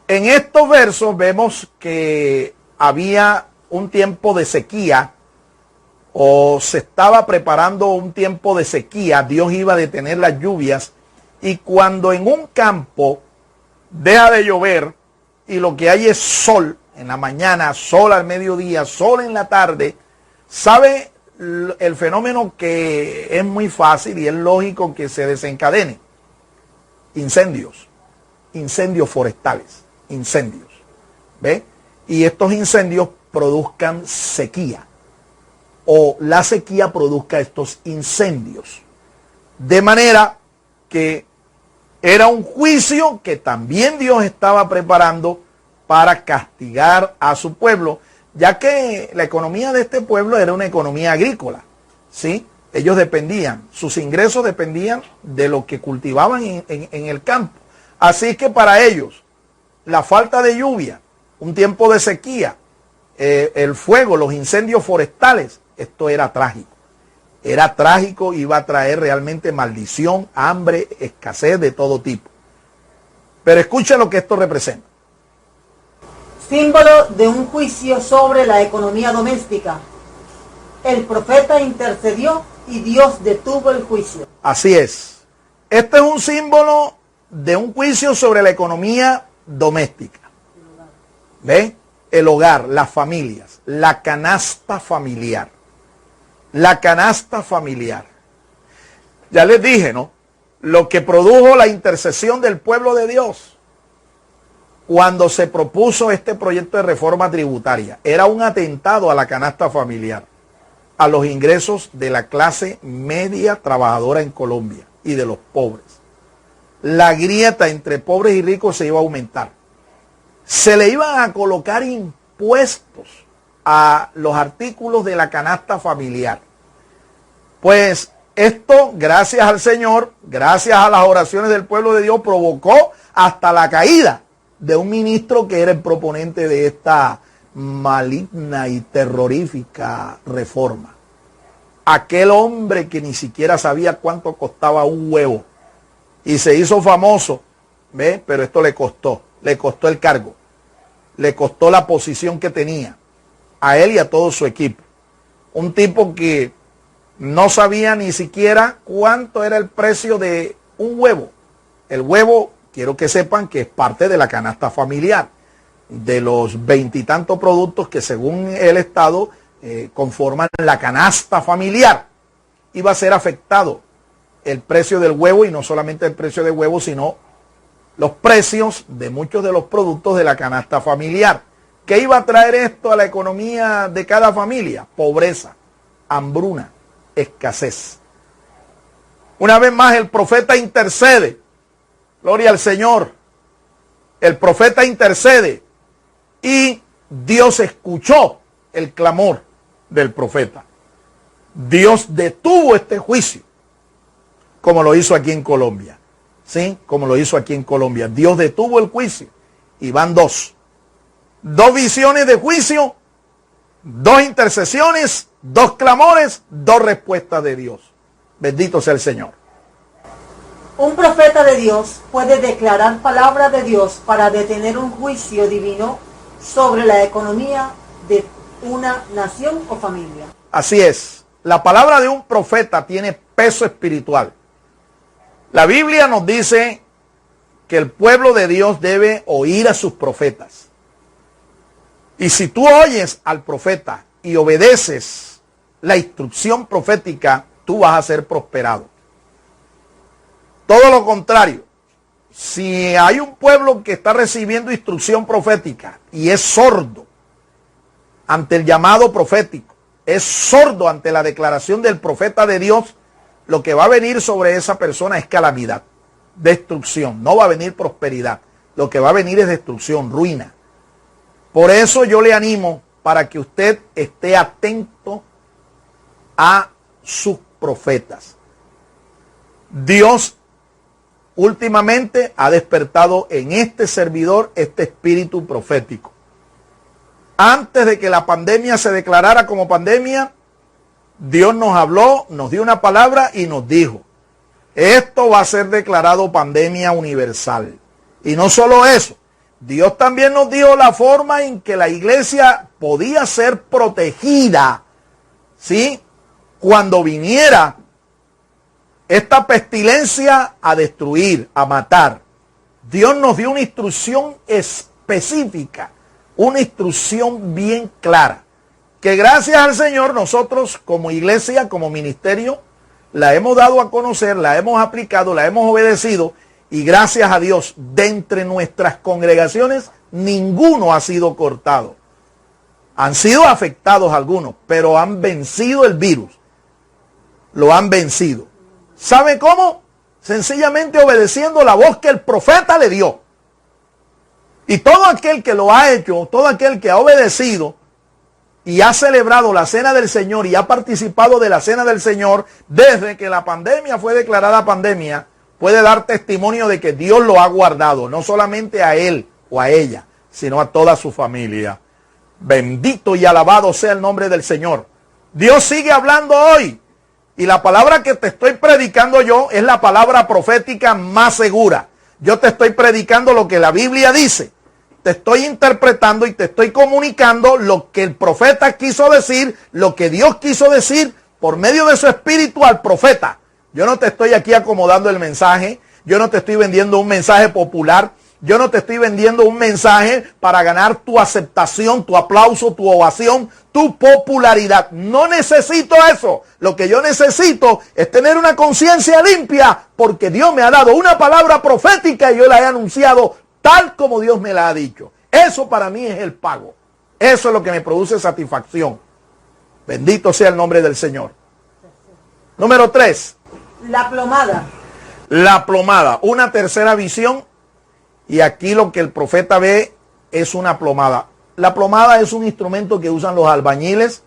En estos versos vemos que había un tiempo de sequía, o se estaba preparando un tiempo de sequía. Dios iba a detener las lluvias, y cuando en un campo deja de llover y lo que hay es sol en la mañana, sol al mediodía, sol en la tarde, ¿sabe el fenómeno que es muy fácil y es lógico que se desencadene? Incendios forestales, incendios, ¿ve? Y estos incendios produzcan sequía, o la sequía produzca estos incendios. De manera que era un juicio que también Dios estaba preparando para castigar a su pueblo, ya que la economía de este pueblo era una economía agrícola, ¿sí? Ellos dependían, sus ingresos dependían de lo que cultivaban en el campo. Así que para ellos, la falta de lluvia, un tiempo de sequía, el fuego, los incendios forestales, esto era trágico. Era trágico, iba a traer realmente maldición, hambre, escasez de todo tipo. Pero escucha lo que esto representa. Símbolo de un juicio sobre la economía doméstica. El profeta intercedió y Dios detuvo el juicio. Así es. Este es un símbolo de un juicio sobre la economía doméstica. ¿Ve? El hogar, las familias, la canasta familiar. La canasta familiar. Ya les dije, ¿no? Lo que produjo la intercesión del pueblo de Dios cuando se propuso este proyecto de reforma tributaria era un atentado a la canasta familiar, a los ingresos de la clase media trabajadora en Colombia y de los pobres. La grieta entre pobres y ricos se iba a aumentar. Se le iban a colocar impuestos a los artículos de la canasta familiar. Pues esto, gracias al Señor, gracias a las oraciones del pueblo de Dios, provocó hasta la caída de un ministro que era el proponente de esta maligna y terrorífica reforma. Aquel hombre que ni siquiera sabía cuánto costaba un huevo y se hizo famoso, ¿ve? Pero esto le costó el cargo, le costó la posición que tenía a él y a todo su equipo. Un tipo que no sabía ni siquiera cuánto era el precio de un huevo. El huevo, quiero que sepan que es parte de la canasta familiar, de los 20 y tantos productos que según el Estado conforman la canasta familiar. Iba a ser afectado el precio del huevo, y no solamente el precio del huevo, sino los precios de muchos de los productos de la canasta familiar. ¿Qué iba a traer esto a la economía de cada familia? Pobreza, hambruna, escasez. Una vez más el profeta intercede. Gloria al Señor. El profeta intercede y Dios escuchó el clamor del profeta. Dios detuvo este juicio, como lo hizo aquí en Colombia. ¿Sí? Como lo hizo aquí en Colombia. Dios detuvo el juicio y van dos visiones de juicio, dos intercesiones, dos clamores, dos respuestas de Dios. Bendito sea el Señor. Un profeta de Dios puede declarar palabra de Dios para detener un juicio divino sobre la economía de una nación o familia. Así es. La palabra de un profeta tiene peso espiritual. La Biblia nos dice que el pueblo de Dios debe oír a sus profetas. Y si tú oyes al profeta y obedeces la instrucción profética, tú vas a ser prosperado. Todo lo contrario, si hay un pueblo que está recibiendo instrucción profética y es sordo ante el llamado profético, es sordo ante la declaración del profeta de Dios, lo que va a venir sobre esa persona es calamidad, destrucción. No va a venir prosperidad. Lo que va a venir es destrucción, ruina. Por eso yo le animo para que usted esté atento a sus profetas. Dios últimamente ha despertado en este servidor este espíritu profético. Antes de que la pandemia se declarara como pandemia, Dios nos habló, nos dio una palabra y nos dijo, esto va a ser declarado pandemia universal. Y no solo eso, Dios también nos dio la forma en que la iglesia podía ser protegida, ¿sí?, cuando viniera esta pestilencia a destruir, a matar. Dios nos dio una instrucción específica, una instrucción bien clara, que gracias al Señor nosotros como iglesia, como ministerio, la hemos dado a conocer, la hemos aplicado, la hemos obedecido, y gracias a Dios, de entre nuestras congregaciones, ninguno ha sido cortado. Han sido afectados algunos, pero han vencido el virus. Lo han vencido. ¿Sabe cómo? Sencillamente obedeciendo la voz que el profeta le dio. Y todo aquel que lo ha hecho, todo aquel que ha obedecido y ha celebrado la cena del Señor y ha participado de la cena del Señor desde que la pandemia fue declarada pandemia, puede dar testimonio de que Dios lo ha guardado, no solamente a él o a ella, sino a toda su familia. Bendito y alabado sea el nombre del Señor. Dios sigue hablando hoy. Y la palabra que te estoy predicando yo es la palabra profética más segura. Yo te estoy predicando lo que la Biblia dice. Te estoy interpretando y te estoy comunicando lo que el profeta quiso decir, lo que Dios quiso decir por medio de su espíritu al profeta. Yo no te estoy aquí acomodando el mensaje. Yo no te estoy vendiendo un mensaje popular. Yo no te estoy vendiendo un mensaje para ganar tu aceptación, tu aplauso, tu ovación, tu popularidad. No necesito eso. Lo que yo necesito es tener una conciencia limpia porque Dios me ha dado una palabra profética y yo la he anunciado tal como Dios me la ha dicho. Eso para mí es el pago. Eso es lo que me produce satisfacción. Bendito sea el nombre del Señor. Número 3. La plomada. La plomada. Una tercera visión. Y aquí lo que el profeta ve es una plomada. La plomada es un instrumento que usan los albañiles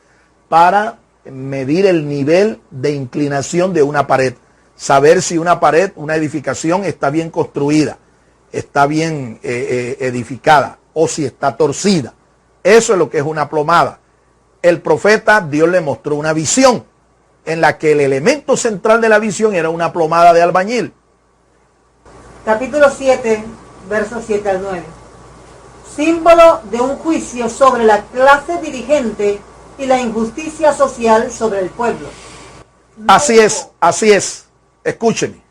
para medir el nivel de inclinación de una pared. Saber si una pared, una edificación está bien construida, está bien edificada o si está torcida. Eso es lo que es una plomada. El profeta, Dios le mostró una visión en la que el elemento central de la visión era una plomada de albañil. Capítulo 7. Versos 7 al 9. Símbolo de un juicio sobre la clase dirigente y la injusticia social sobre el pueblo. Así es. Escúcheme.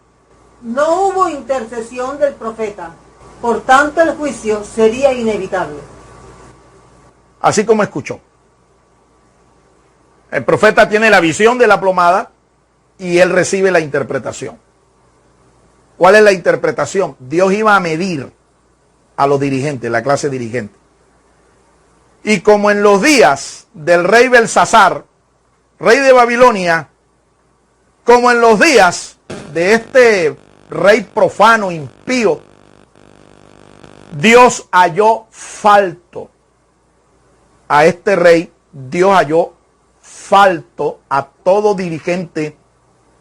No hubo intercesión del profeta, por tanto el juicio sería inevitable. Así como escuchó. El profeta tiene la visión de la plomada y él recibe la interpretación. ¿Cuál es la interpretación? Dios iba a medir a los dirigentes, la clase dirigente. Y como en los días del rey Belsasar, rey de Babilonia, como en los días de este rey profano, impío, Dios halló falto a este rey, Dios halló falto a todo dirigente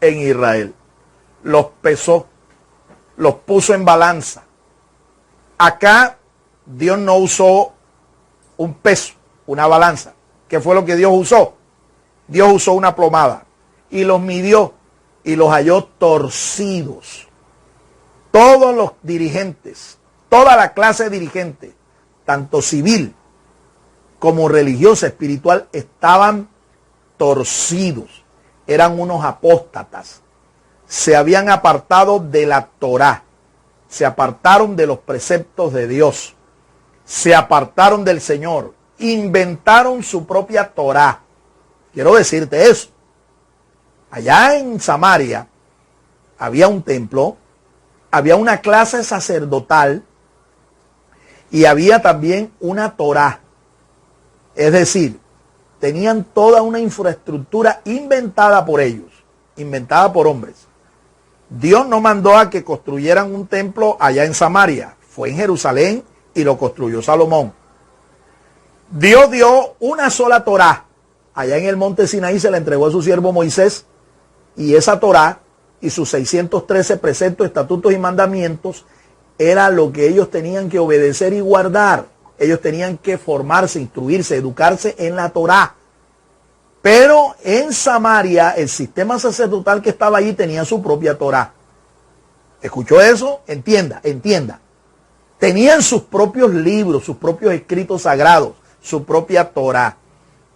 en Israel. Los pesó, los puso en balanza. Acá Dios no usó un peso, una balanza. ¿Qué fue lo que Dios usó? Dios usó una plomada y los midió y los halló torcidos. Todos los dirigentes, toda la clase dirigente, tanto civil como religiosa, espiritual, estaban torcidos. Eran unos apóstatas. Se habían apartado de la Torá. Se apartaron de los preceptos de Dios. Se apartaron del Señor. Inventaron su propia Torá. Quiero decirte eso. allá en Samaria había un templo, había una clase sacerdotal y había también una Torá. Es decir, tenían toda una infraestructura inventada por ellos, inventada por hombres. Dios no mandó a que construyeran un templo allá en Samaria, fue en Jerusalén y lo construyó Salomón. Dios dio una sola Torá. Allá en el monte Sinaí se la entregó a su siervo Moisés, y esa Torá y sus 613 preceptos, estatutos y mandamientos era lo que ellos tenían que obedecer y guardar. Ellos tenían que formarse, instruirse, educarse en la Torá. Pero en Samaria el sistema sacerdotal que estaba allí tenía su propia Torá. ¿Escuchó eso? Entienda, entienda. Tenían sus propios libros, sus propios escritos sagrados, su propia Torá.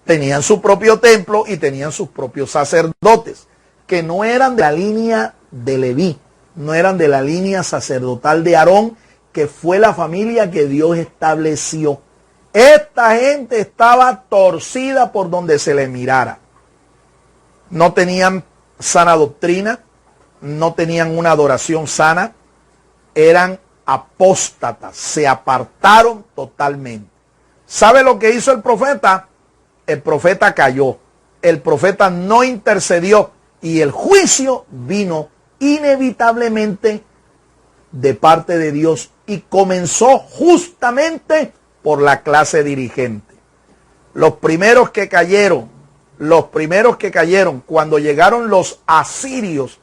Tenían su propio templo y tenían sus propios sacerdotes, que no eran de la línea de Leví, no eran de la línea sacerdotal de Aarón, que fue la familia que Dios estableció. Esta gente estaba torcida por donde se le mirara. No tenían sana doctrina, no tenían una adoración sana, eran apóstatas, se apartaron totalmente. ¿Sabe lo que hizo el profeta? El profeta cayó, el profeta no intercedió y el juicio vino inevitablemente de parte de Dios y comenzó justamente por la clase dirigente. Los primeros que cayeron cuando llegaron los asirios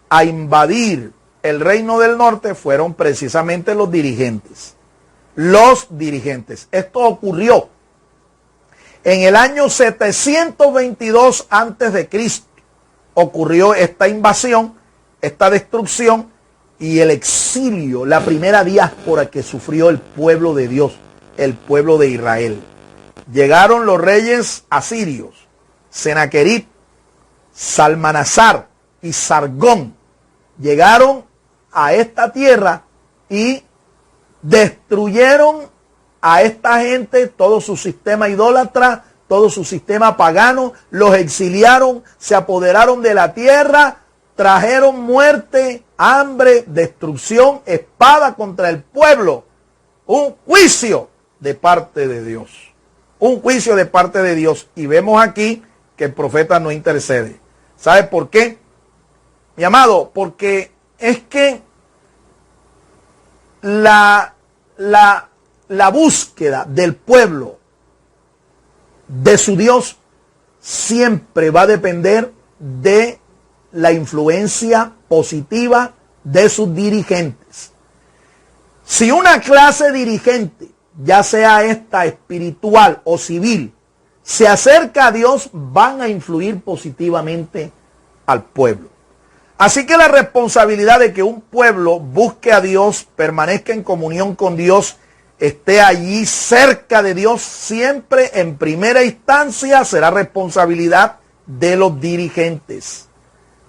a invadir el reino del norte fueron precisamente los dirigentes. Los dirigentes. Esto ocurrió en el año 722 antes de Cristo. Ocurrió esta invasión, esta destrucción y el exilio, la primera diáspora que sufrió el pueblo de Dios, el pueblo de Israel. Llegaron los reyes asirios, Senaquerib, Salmanasar y Sargón. Llegaron a esta tierra y destruyeron a esta gente, todo su sistema idólatra, todo su sistema pagano, los exiliaron, se apoderaron de la tierra, trajeron muerte, hambre, destrucción, espada contra el pueblo. Un juicio de parte de Dios. Un juicio de parte de Dios. Y vemos aquí que el profeta no intercede. ¿Sabe por qué? Mi amado, porque es que la búsqueda del pueblo de su Dios siempre va a depender de la influencia positiva de sus dirigentes. Si una clase dirigente, ya sea esta espiritual o civil, se acerca a Dios, van a influir positivamente al pueblo. Así que la responsabilidad de que un pueblo busque a Dios, permanezca en comunión con Dios, esté allí cerca de Dios, siempre en primera instancia será responsabilidad de los dirigentes.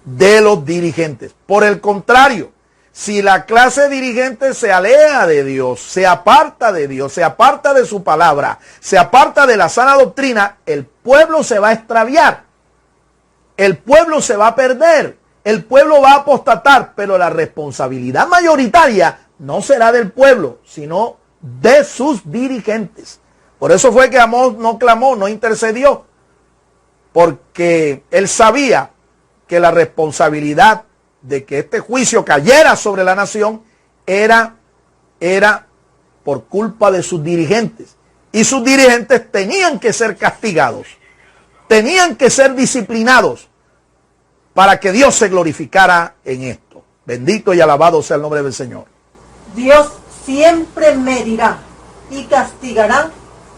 De los dirigentes. Por el contrario, si la clase dirigente se aleja de Dios, se aparta de Dios, se aparta de su palabra, se aparta de la sana doctrina, el pueblo se va a extraviar. El pueblo se va a perder. El pueblo va a apostatar, pero la responsabilidad mayoritaria no será del pueblo, sino de sus dirigentes. Por eso fue que Amós no clamó, no intercedió, porque él sabía que la responsabilidad de que este juicio cayera sobre la nación era por culpa de sus dirigentes. Y sus dirigentes tenían que ser castigados, tenían que ser disciplinados para que Dios se glorificara en esto. Bendito y alabado sea el nombre del Señor. Dios siempre medirá y castigará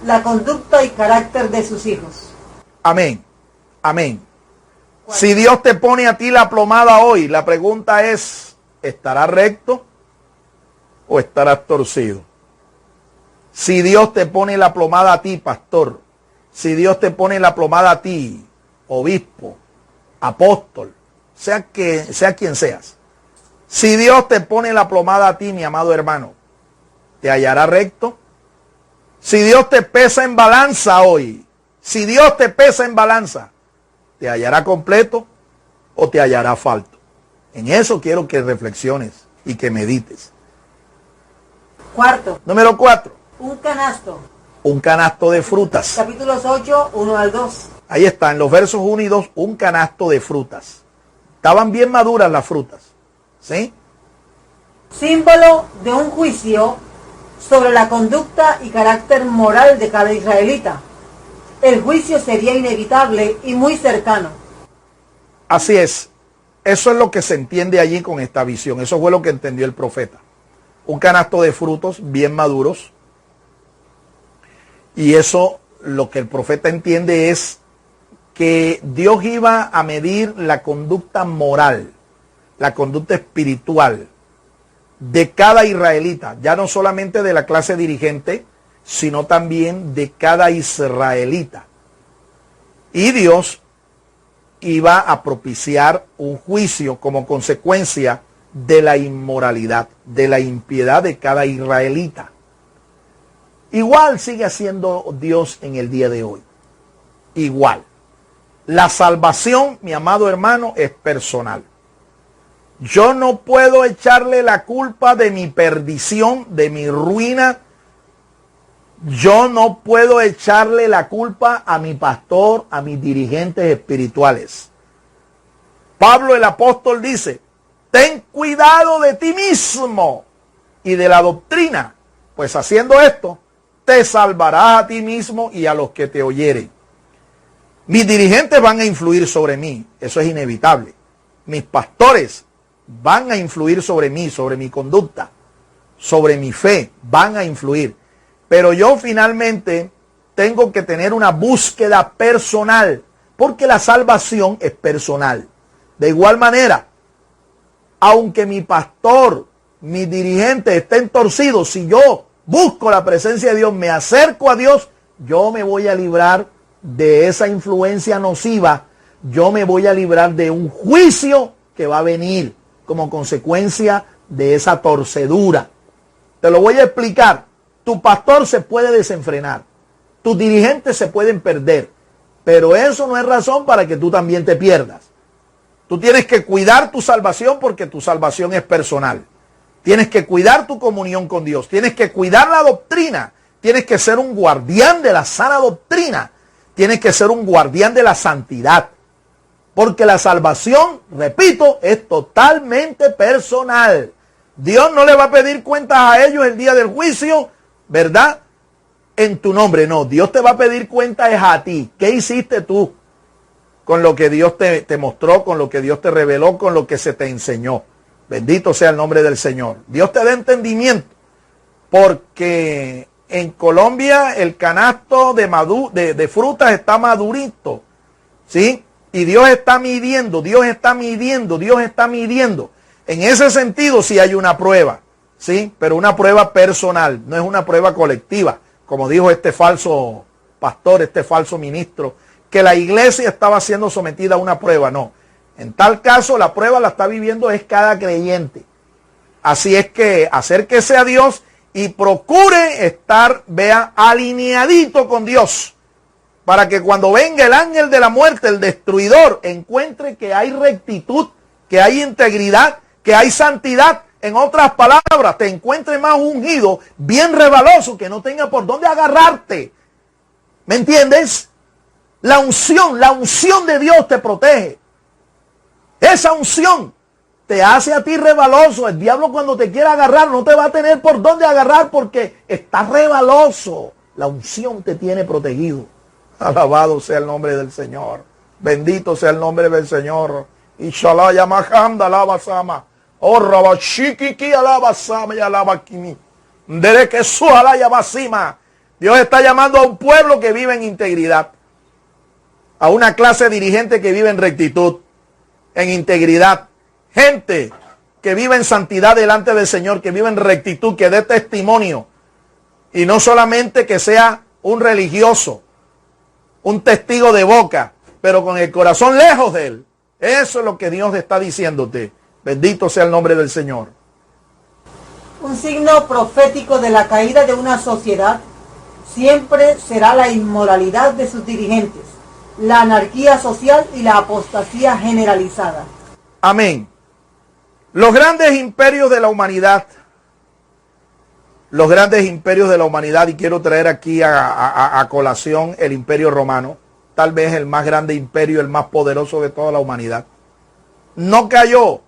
la conducta y carácter de sus hijos. Amén. Amén. Si Dios te pone a ti la plomada hoy, la pregunta es, ¿estarás recto o estarás torcido? Si Dios te pone la plomada a ti, pastor, si Dios te pone la plomada a ti, obispo, apóstol, sea quien seas, si Dios te pone la plomada a ti, mi amado hermano, ¿te hallará recto? Si Dios te pesa en balanza hoy, si Dios te pesa en balanza, ¿te hallará completo o te hallará falto. En eso quiero que reflexiones y que medites. Cuarto, Número 4. un canasto. Un canasto de frutas. Capítulos 8, 1 al 2. Ahí está, en los versos 1 y 2, un canasto de frutas. Estaban bien maduras las frutas. ¿Sí? Símbolo de un juicio sobre la conducta y carácter moral de cada israelita. El juicio sería inevitable y muy cercano. Así es. Eso es lo que se entiende allí con esta visión. Eso fue lo que entendió el profeta. Un canasto de frutos bien maduros. Y eso, lo que el profeta entiende es que Dios iba a medir la conducta moral, la conducta espiritual de cada israelita, ya no solamente de la clase dirigente, sino también de cada israelita. Y Dios iba a propiciar un juicio como consecuencia de la inmoralidad, de la impiedad de cada israelita. Igual sigue haciendo Dios en el día de hoy. Igual. La salvación, mi amado hermano, es personal. Yo no puedo echarle la culpa de mi perdición, de mi ruina. Yo no puedo echarle la culpa a mi pastor, a mis dirigentes espirituales. Pablo el apóstol dice, ten cuidado de ti mismo y de la doctrina, pues haciendo esto, te salvarás a ti mismo y a los que te oyeren. Mis dirigentes van a influir sobre mí, eso es inevitable. Mis pastores van a influir sobre mí, sobre mi conducta, sobre mi fe, van a influir. Pero yo finalmente tengo que tener una búsqueda personal, porque la salvación es personal. De igual manera, aunque mi pastor, mis dirigentes estén torcidos, si yo busco la presencia de Dios, me acerco a Dios, yo me voy a librar de esa influencia nociva, yo me voy a librar de un juicio que va a venir como consecuencia de esa torcedura. Te lo voy a explicar. Tu pastor se puede desenfrenar, tus dirigentes se pueden perder, pero eso no es razón para que tú también te pierdas. Tú tienes que cuidar tu salvación porque tu salvación es personal. Tienes que cuidar tu comunión con Dios, tienes que cuidar la doctrina, tienes que ser un guardián de la sana doctrina, tienes que ser un guardián de la santidad. Porque la salvación, repito, es totalmente personal. Dios no le va a pedir cuentas a ellos el día del juicio, ¿verdad? En tu nombre, no. Dios te va a pedir cuentas a ti. ¿Qué hiciste tú con lo que Dios te mostró, con lo que Dios te reveló, con lo que se te enseñó? Bendito sea el nombre del Señor. Dios te dé entendimiento, porque en Colombia el canasto de frutas está madurito, ¿sí? Y Dios está midiendo, Dios está midiendo, Dios está midiendo. En ese sentido sí hay una prueba, ¿sí? Pero una prueba personal, no es una prueba colectiva, como dijo este falso pastor, este falso ministro, que la iglesia estaba siendo sometida a una prueba, no. En tal caso, la prueba la está viviendo es cada creyente. Así es que acérquese a Dios y procure estar, vea, alineadito con Dios, para que cuando venga el ángel de la muerte, el destruidor, encuentre que hay rectitud, que hay integridad, que hay santidad. En otras palabras, te encuentre más ungido, bien rebaloso, que no tenga por dónde agarrarte. ¿Me entiendes? La unción de Dios te protege. Esa unción te hace a ti rebaloso. El diablo cuando te quiera agarrar no te va a tener por dónde agarrar porque estás rebaloso. La unción te tiene protegido. Alabado sea el nombre del Señor. Bendito sea el nombre del Señor. Inshallah yamahanda alabasama. Oh rabashikiki alabasama y alabakimi. Dere que suhala yabasima. Dios está llamando a un pueblo que vive en integridad. A una clase dirigente que vive en rectitud, en integridad. Gente que vive en santidad delante del Señor, que vive en rectitud, que dé testimonio. Y no solamente que sea un religioso, un testigo de boca, pero con el corazón lejos de Él. Eso es lo que Dios está diciéndote. Bendito sea el nombre del Señor. Un signo profético de la caída de una sociedad siempre será la inmoralidad de sus dirigentes. la anarquía social y la apostasía generalizada. Amén. Los grandes imperios de la humanidad, y quiero traer aquí a colación el imperio romano, tal vez el más grande imperio, el más poderoso de toda la humanidad, no cayó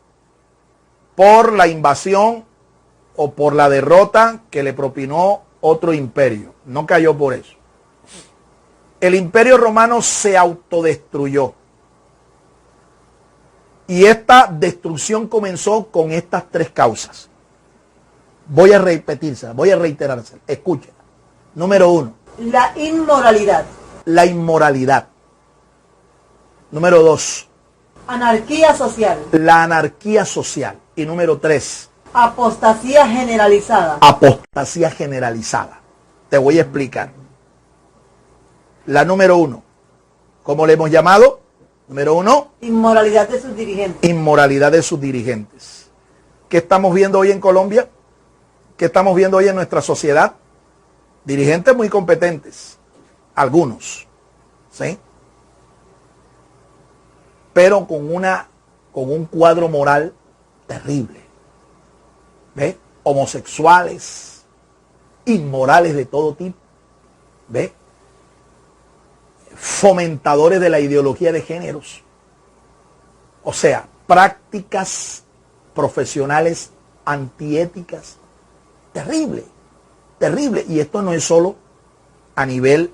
por la invasión o por la derrota que le propinó otro imperio. No cayó por eso. El imperio romano se autodestruyó. Y esta destrucción comenzó con estas tres causas. Voy a repetirse, voy a reiterarse. Escuchen. Número 1. La inmoralidad. La inmoralidad. Número 2. Anarquía social. La anarquía social. Y número 3. Apostasía generalizada. Apostasía generalizada. Te voy a explicar. La número 1. ¿Cómo le hemos llamado? Número 1. Inmoralidad de sus dirigentes. Inmoralidad de sus dirigentes. ¿Qué estamos viendo hoy en Colombia? ¿Qué estamos viendo hoy en nuestra sociedad? Dirigentes muy competentes. Algunos. ¿Sí? Pero con un cuadro moral terrible. ¿Ve? Homosexuales, inmorales de todo tipo. ¿Ve? Fomentadores de la ideología de géneros. O sea, prácticas profesionales antiéticas. Terrible, terrible. Y esto no es solo a nivel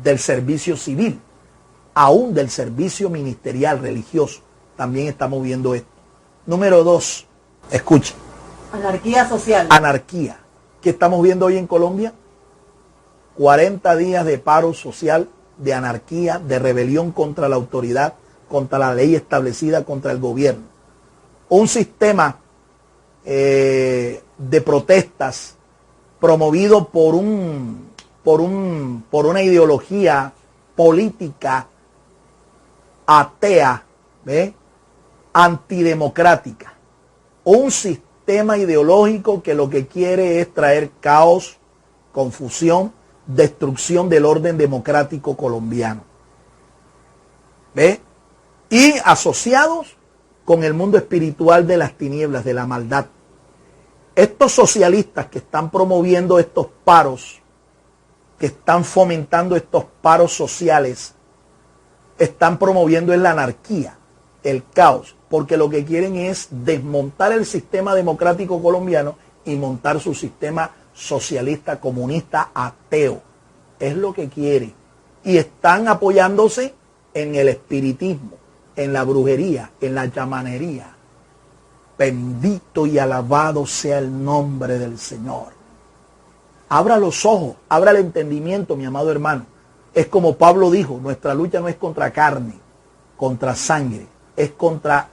del servicio civil, aún del servicio ministerial religioso. También estamos viendo esto. Número 2, escuchen. Anarquía social. Anarquía. ¿Qué estamos viendo hoy en Colombia? 40 días de paro social, de anarquía, de rebelión contra la autoridad, contra la ley establecida, contra el gobierno. Un sistema de protestas promovido por una ideología política atea, ¿ve? Antidemocrática. Un sistema ideológico que lo que quiere es traer caos, confusión, destrucción del orden democrático colombiano. ¿Ve? Y asociados con el mundo espiritual de las tinieblas, de la maldad. Estos socialistas que están promoviendo estos paros, que están fomentando estos paros sociales, están promoviendo la anarquía, el caos, porque lo que quieren es desmontar el sistema democrático colombiano y montar su sistema socialista, comunista, ateo. Es lo que quieren. Y están apoyándose en el espiritismo, en la brujería, en la chamanería. Bendito y alabado sea el nombre del Señor. Abra los ojos, abra el entendimiento, mi amado hermano. Es como Pablo dijo, nuestra lucha no es contra carne, contra sangre, es contra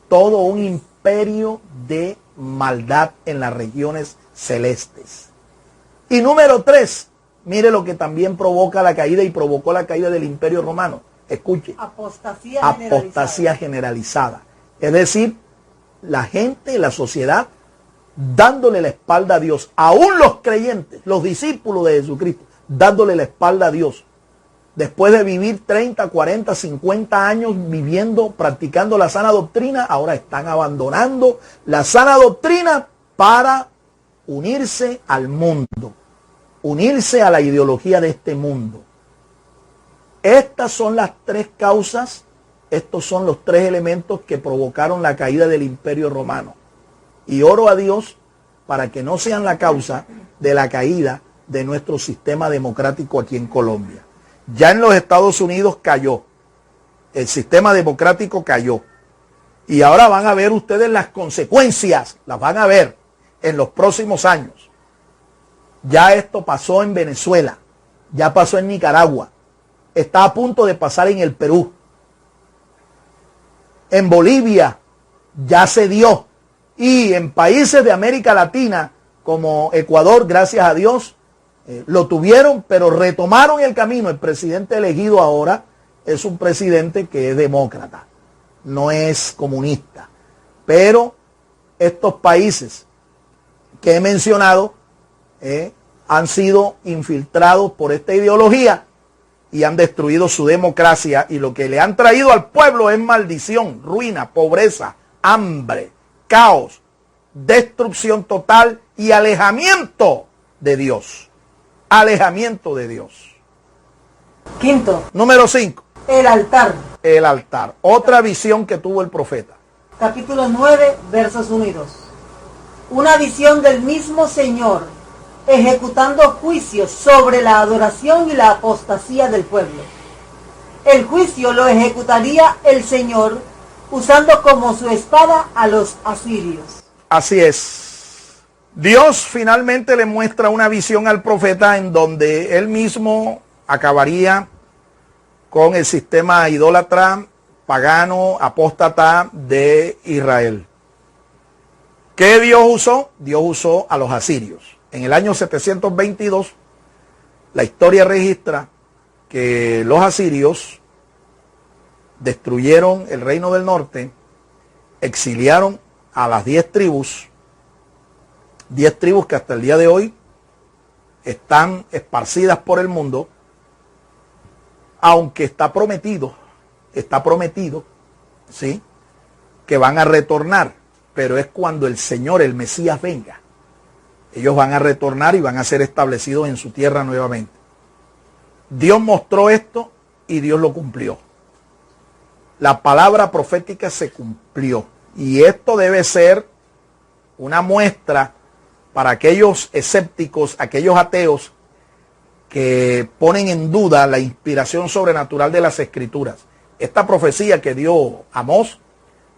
todo un imperio de maldad en las regiones celestes. Y número 3, mire lo que también provoca la caída y provocó la caída del imperio romano. Escuche. Apostasía generalizada. Es decir, la gente, la sociedad, dándole la espalda a Dios. Aún los creyentes, los discípulos de Jesucristo, dándole la espalda a Dios. Después de vivir 30, 40, 50 años viviendo, practicando la sana doctrina, ahora están abandonando la sana doctrina para unirse al mundo, unirse a la ideología de este mundo. Estas son las tres causas, estos son los tres elementos que provocaron la caída del imperio romano. Y oro a Dios para que no sean la causa de la caída de nuestro sistema democrático aquí en Colombia. Ya en los Estados Unidos cayó, el sistema democrático cayó. Y ahora van a ver ustedes las consecuencias, las van a ver en los próximos años. Ya esto pasó en Venezuela, ya pasó en Nicaragua, está a punto de pasar en el Perú. En Bolivia ya se dio. Y en países de América Latina, como Ecuador, gracias a Dios, lo tuvieron, pero retomaron el camino. El presidente elegido ahora es un presidente que es demócrata, no es comunista. Pero estos países que he mencionado han sido infiltrados por esta ideología y han destruido su democracia, y lo que le han traído al pueblo es maldición, ruina, pobreza, hambre, caos, destrucción total y alejamiento de Dios. Alejamiento de Dios. Quinto, Número 5. el altar. El altar. Otra visión que tuvo el profeta. Capítulo 9, versos 1 y 2. Una visión del mismo Señor ejecutando juicios sobre la adoración y la apostasía del pueblo. El juicio lo ejecutaría el Señor usando como su espada a los asirios. Así es. Dios finalmente le muestra una visión al profeta en donde él mismo acabaría con el sistema idólatra, pagano, apóstata de Israel. ¿Qué Dios usó? Dios usó a los asirios. En el año 722, la historia registra que los asirios destruyeron el reino del norte, exiliaron a las 10 tribus que hasta el día de hoy están esparcidas por el mundo, aunque está prometido, ¿sí?, que van a retornar, pero es cuando el Señor, el Mesías, venga. Ellos van a retornar y van a ser establecidos en su tierra nuevamente. Dios mostró esto y Dios lo cumplió. La palabra profética se cumplió. Y esto debe ser una muestra para aquellos escépticos, aquellos ateos que ponen en duda la inspiración sobrenatural de las Escrituras. Esta profecía que dio Amós,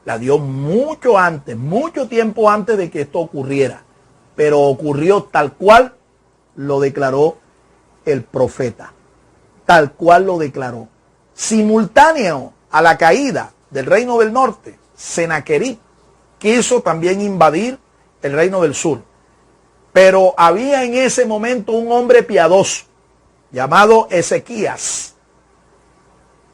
la dio mucho antes, mucho tiempo antes de que esto ocurriera. Pero ocurrió tal cual lo declaró el profeta. Tal cual lo declaró. Simultáneo a la caída del reino del norte, Senaquerib quiso también invadir el reino del sur. Pero había en ese momento un hombre piadoso llamado Ezequías.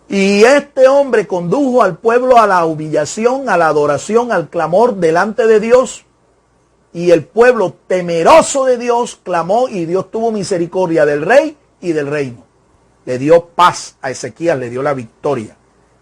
Y este hombre condujo al pueblo a la humillación, a la adoración, al clamor delante de Dios. Y el pueblo, temeroso de Dios, clamó y Dios tuvo misericordia del rey y del reino. Le dio paz a Ezequías, le dio la victoria.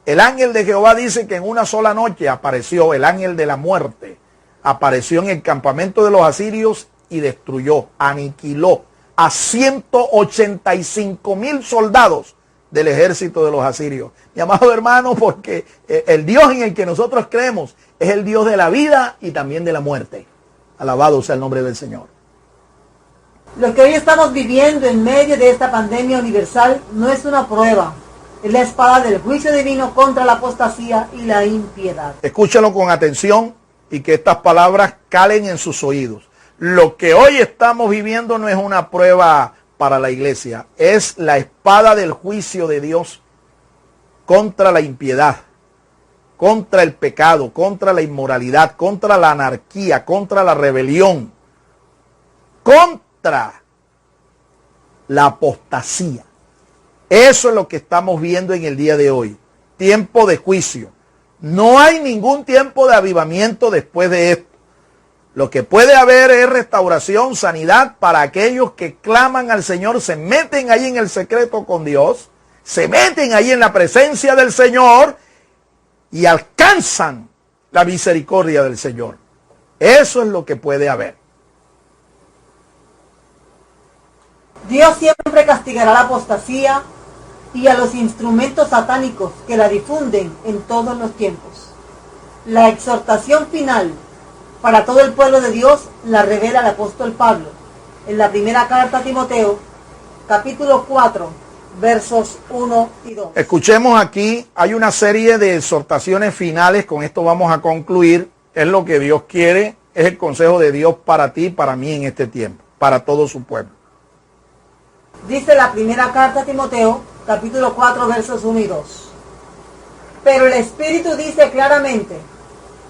El ángel de Jehová dice que en una sola noche apareció, el ángel de la muerte, apareció en el campamento de los asirios y destruyó, aniquiló a 185,000 soldados del ejército de los asirios. Mi amado hermano, porque el Dios en el que nosotros creemos es el Dios de la vida y también de la muerte. Alabado sea el nombre del Señor. Lo que hoy estamos viviendo en medio de esta pandemia universal no es una prueba. Es la espada del juicio divino contra la apostasía y la impiedad. Escúchalo con atención y que estas palabras calen en sus oídos. Lo que hoy estamos viviendo no es una prueba para la iglesia. Es la espada del juicio de Dios contra la impiedad, contra el pecado, contra la inmoralidad, contra la anarquía, contra la rebelión, contra la apostasía. Eso es lo que estamos viendo en el día de hoy. Tiempo de juicio. No hay ningún tiempo de avivamiento después de esto. Lo que puede haber es restauración, sanidad para aquellos que claman al Señor, se meten ahí en el secreto con Dios, se meten ahí en la presencia del Señor y alcanzan la misericordia del Señor. Eso es lo que puede haber. Dios siempre castigará la apostasía y a los instrumentos satánicos que la difunden en todos los tiempos. La exhortación final para todo el pueblo de Dios la revela el apóstol Pablo en la primera carta a Timoteo, capítulo 4, versos 1 y 2. Escuchemos aquí, hay una serie de exhortaciones finales, con esto vamos a concluir. Es lo que Dios quiere, es el consejo de Dios para ti y para mí en este tiempo, para todo su pueblo. Dice la primera carta a Timoteo, capítulo 4, versos 1 y 2. Pero el Espíritu dice claramente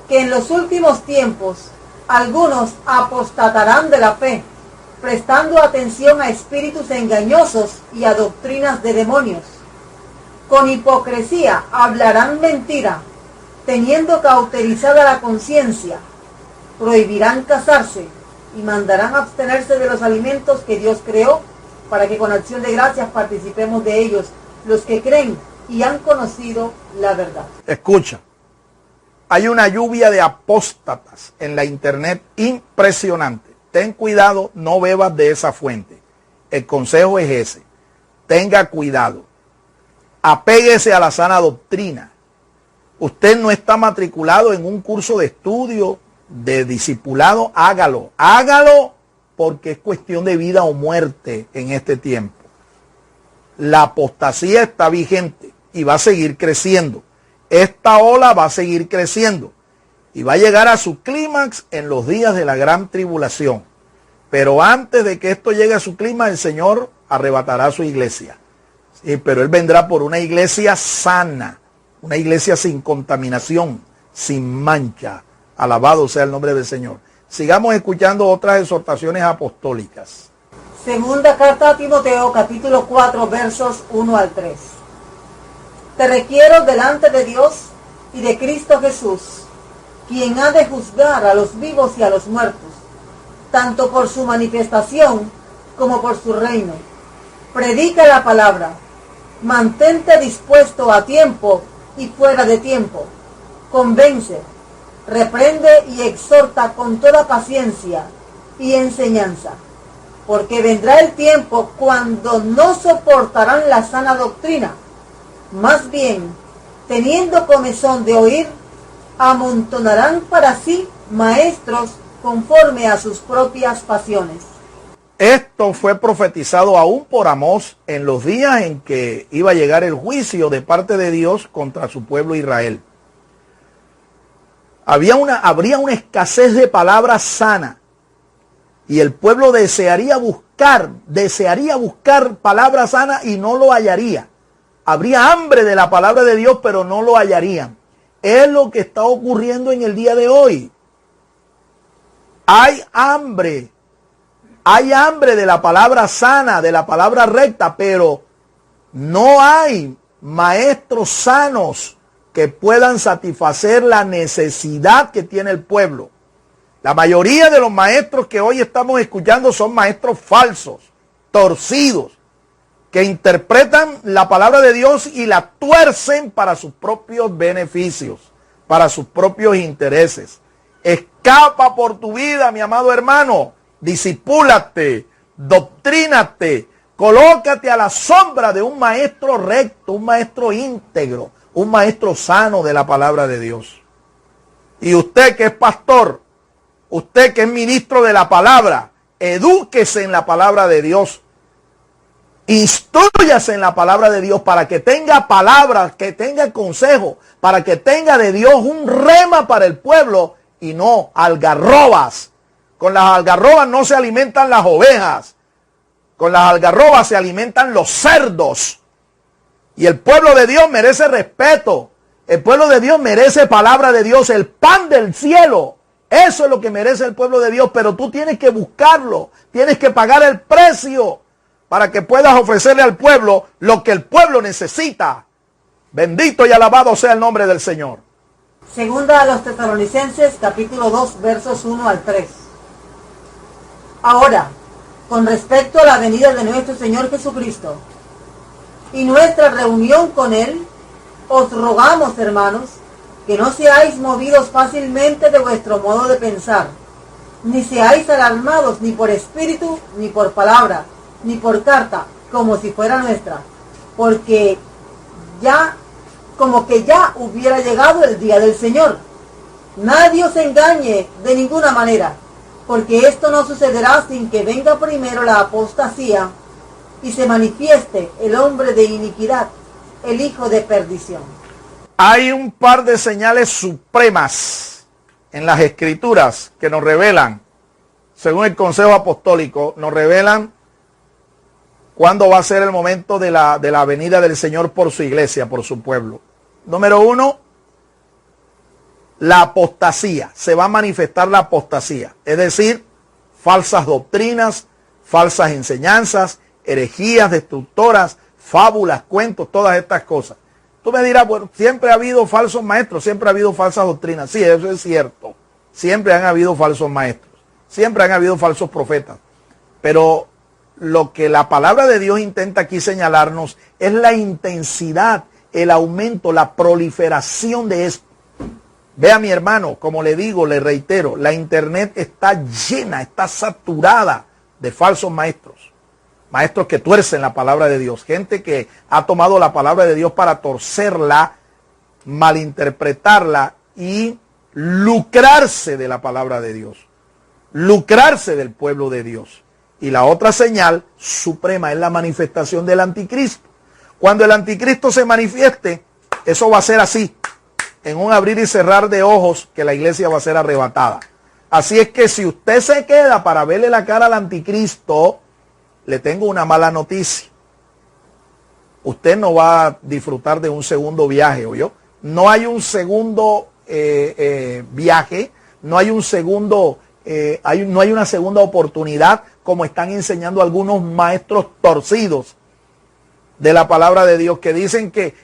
que en los últimos tiempos algunos apostatarán de la fe, prestando atención a espíritus engañosos y a doctrinas de demonios. Con hipocresía hablarán mentira, teniendo cauterizada la conciencia, prohibirán casarse y mandarán abstenerse de los alimentos que Dios creó, para que con acción de gracias participemos de ellos los que creen y han conocido la verdad. Escucha, hay una lluvia de apóstatas en la internet impresionante. Ten cuidado, no bebas de esa fuente. El consejo es ese. Tenga cuidado. Apéguese a la sana doctrina. Usted no está matriculado en un curso de estudio, de discipulado, hágalo. Hágalo porque es cuestión de vida o muerte en este tiempo. La apostasía está vigente y va a seguir creciendo. Esta ola va a seguir creciendo y va a llegar a su clímax en los días de la gran tribulación. Pero antes de que esto llegue a su clímax, el Señor arrebatará a su iglesia. Sí, pero Él vendrá por una iglesia sana, una iglesia sin contaminación, sin mancha. Alabado sea el nombre del Señor. Sigamos escuchando otras exhortaciones apostólicas. Segunda carta a Timoteo, capítulo 4, versos 1 al 3. Te requiero delante de Dios y de Cristo Jesús, quien ha de juzgar a los vivos y a los muertos, tanto por su manifestación como por su reino. Predica la palabra, mantente dispuesto a tiempo y fuera de tiempo, convence, reprende y exhorta con toda paciencia y enseñanza, porque vendrá el tiempo cuando no soportarán la sana doctrina, más bien, teniendo comezón de oír, amontonarán para sí maestros conforme a sus propias pasiones. Esto fue profetizado aún por Amós en los días en que iba a llegar el juicio de parte de Dios contra su pueblo Israel. Habría una escasez de palabras sanas y el pueblo desearía buscar palabras sanas y no lo hallaría. Habría hambre de la palabra de Dios, pero no lo hallarían. Es lo que está ocurriendo en el día de hoy. Hay hambre de la palabra sana, de la palabra recta, pero no hay maestros sanos que puedan satisfacer la necesidad que tiene el pueblo. La mayoría de los maestros que hoy estamos escuchando son maestros falsos, torcidos, que interpretan la palabra de Dios y la tuercen para sus propios beneficios, para sus propios intereses. Escapa por tu vida, mi amado hermano. Discipúlate, doctrínate, colócate a la sombra de un maestro recto, un maestro íntegro, un maestro sano de la palabra de Dios. Y usted que es pastor, usted que es ministro de la palabra, edúquese en la palabra de Dios. Instrúyase en la palabra de Dios para que tenga palabras, que tenga consejo, para que tenga de Dios un rema para el pueblo y no algarrobas. Con las algarrobas no se alimentan las ovejas, con las algarrobas se alimentan los cerdos. Y el pueblo de Dios merece respeto, el pueblo de Dios merece palabra de Dios, el pan del cielo. Eso es lo que merece el pueblo de Dios, pero tú tienes que buscarlo, tienes que pagar el precio para que puedas ofrecerle al pueblo lo que el pueblo necesita. Bendito y alabado sea el nombre del Señor. Segunda a los Tesalonicenses, capítulo 2, versos 1 al 3. Ahora, con respecto a la venida de nuestro Señor Jesucristo y nuestra reunión con Él, os rogamos, hermanos, que no seáis movidos fácilmente de vuestro modo de pensar, ni seáis alarmados ni por espíritu, ni por palabra, ni por carta, como si fuera nuestra, porque como que ya hubiera llegado el día del Señor. Nadie os engañe de ninguna manera, porque esto no sucederá sin que venga primero la apostasía y se manifieste el hombre de iniquidad, el hijo de perdición. Hay un par de señales supremas en las Escrituras que nos revelan, según el Consejo Apostólico, nos revelan cuándo va a ser el momento de la venida del Señor por su iglesia, por su pueblo. Número 1, la apostasía. Se va a manifestar la apostasía, es decir, falsas doctrinas, falsas enseñanzas, herejías destructoras, fábulas, cuentos, todas estas cosas. Tú me dirás, bueno, siempre ha habido falsos maestros, siempre ha habido falsas doctrinas. Sí, eso es cierto. Siempre han habido falsos maestros, siempre han habido falsos profetas. Pero lo que la palabra de Dios intenta aquí señalarnos es la intensidad, el aumento, la proliferación de esto. Vea, mi hermano, como le digo, le reitero, la internet está llena, está saturada de falsos maestros. Maestros que tuercen la palabra de Dios. Gente que ha tomado la palabra de Dios para torcerla, malinterpretarla y lucrarse de la palabra de Dios. Lucrarse del pueblo de Dios. Y la otra señal suprema es la manifestación del anticristo. Cuando el anticristo se manifieste, eso va a ser así. En un abrir y cerrar de ojos que la iglesia va a ser arrebatada. Así es que si usted se queda para verle la cara al anticristo, le tengo una mala noticia. Usted no va a disfrutar de un segundo viaje, ¿oyó? No hay un segundo viaje, no hay un segundo, no hay una segunda oportunidad, como están enseñando algunos maestros torcidos de la palabra de Dios, que dicen que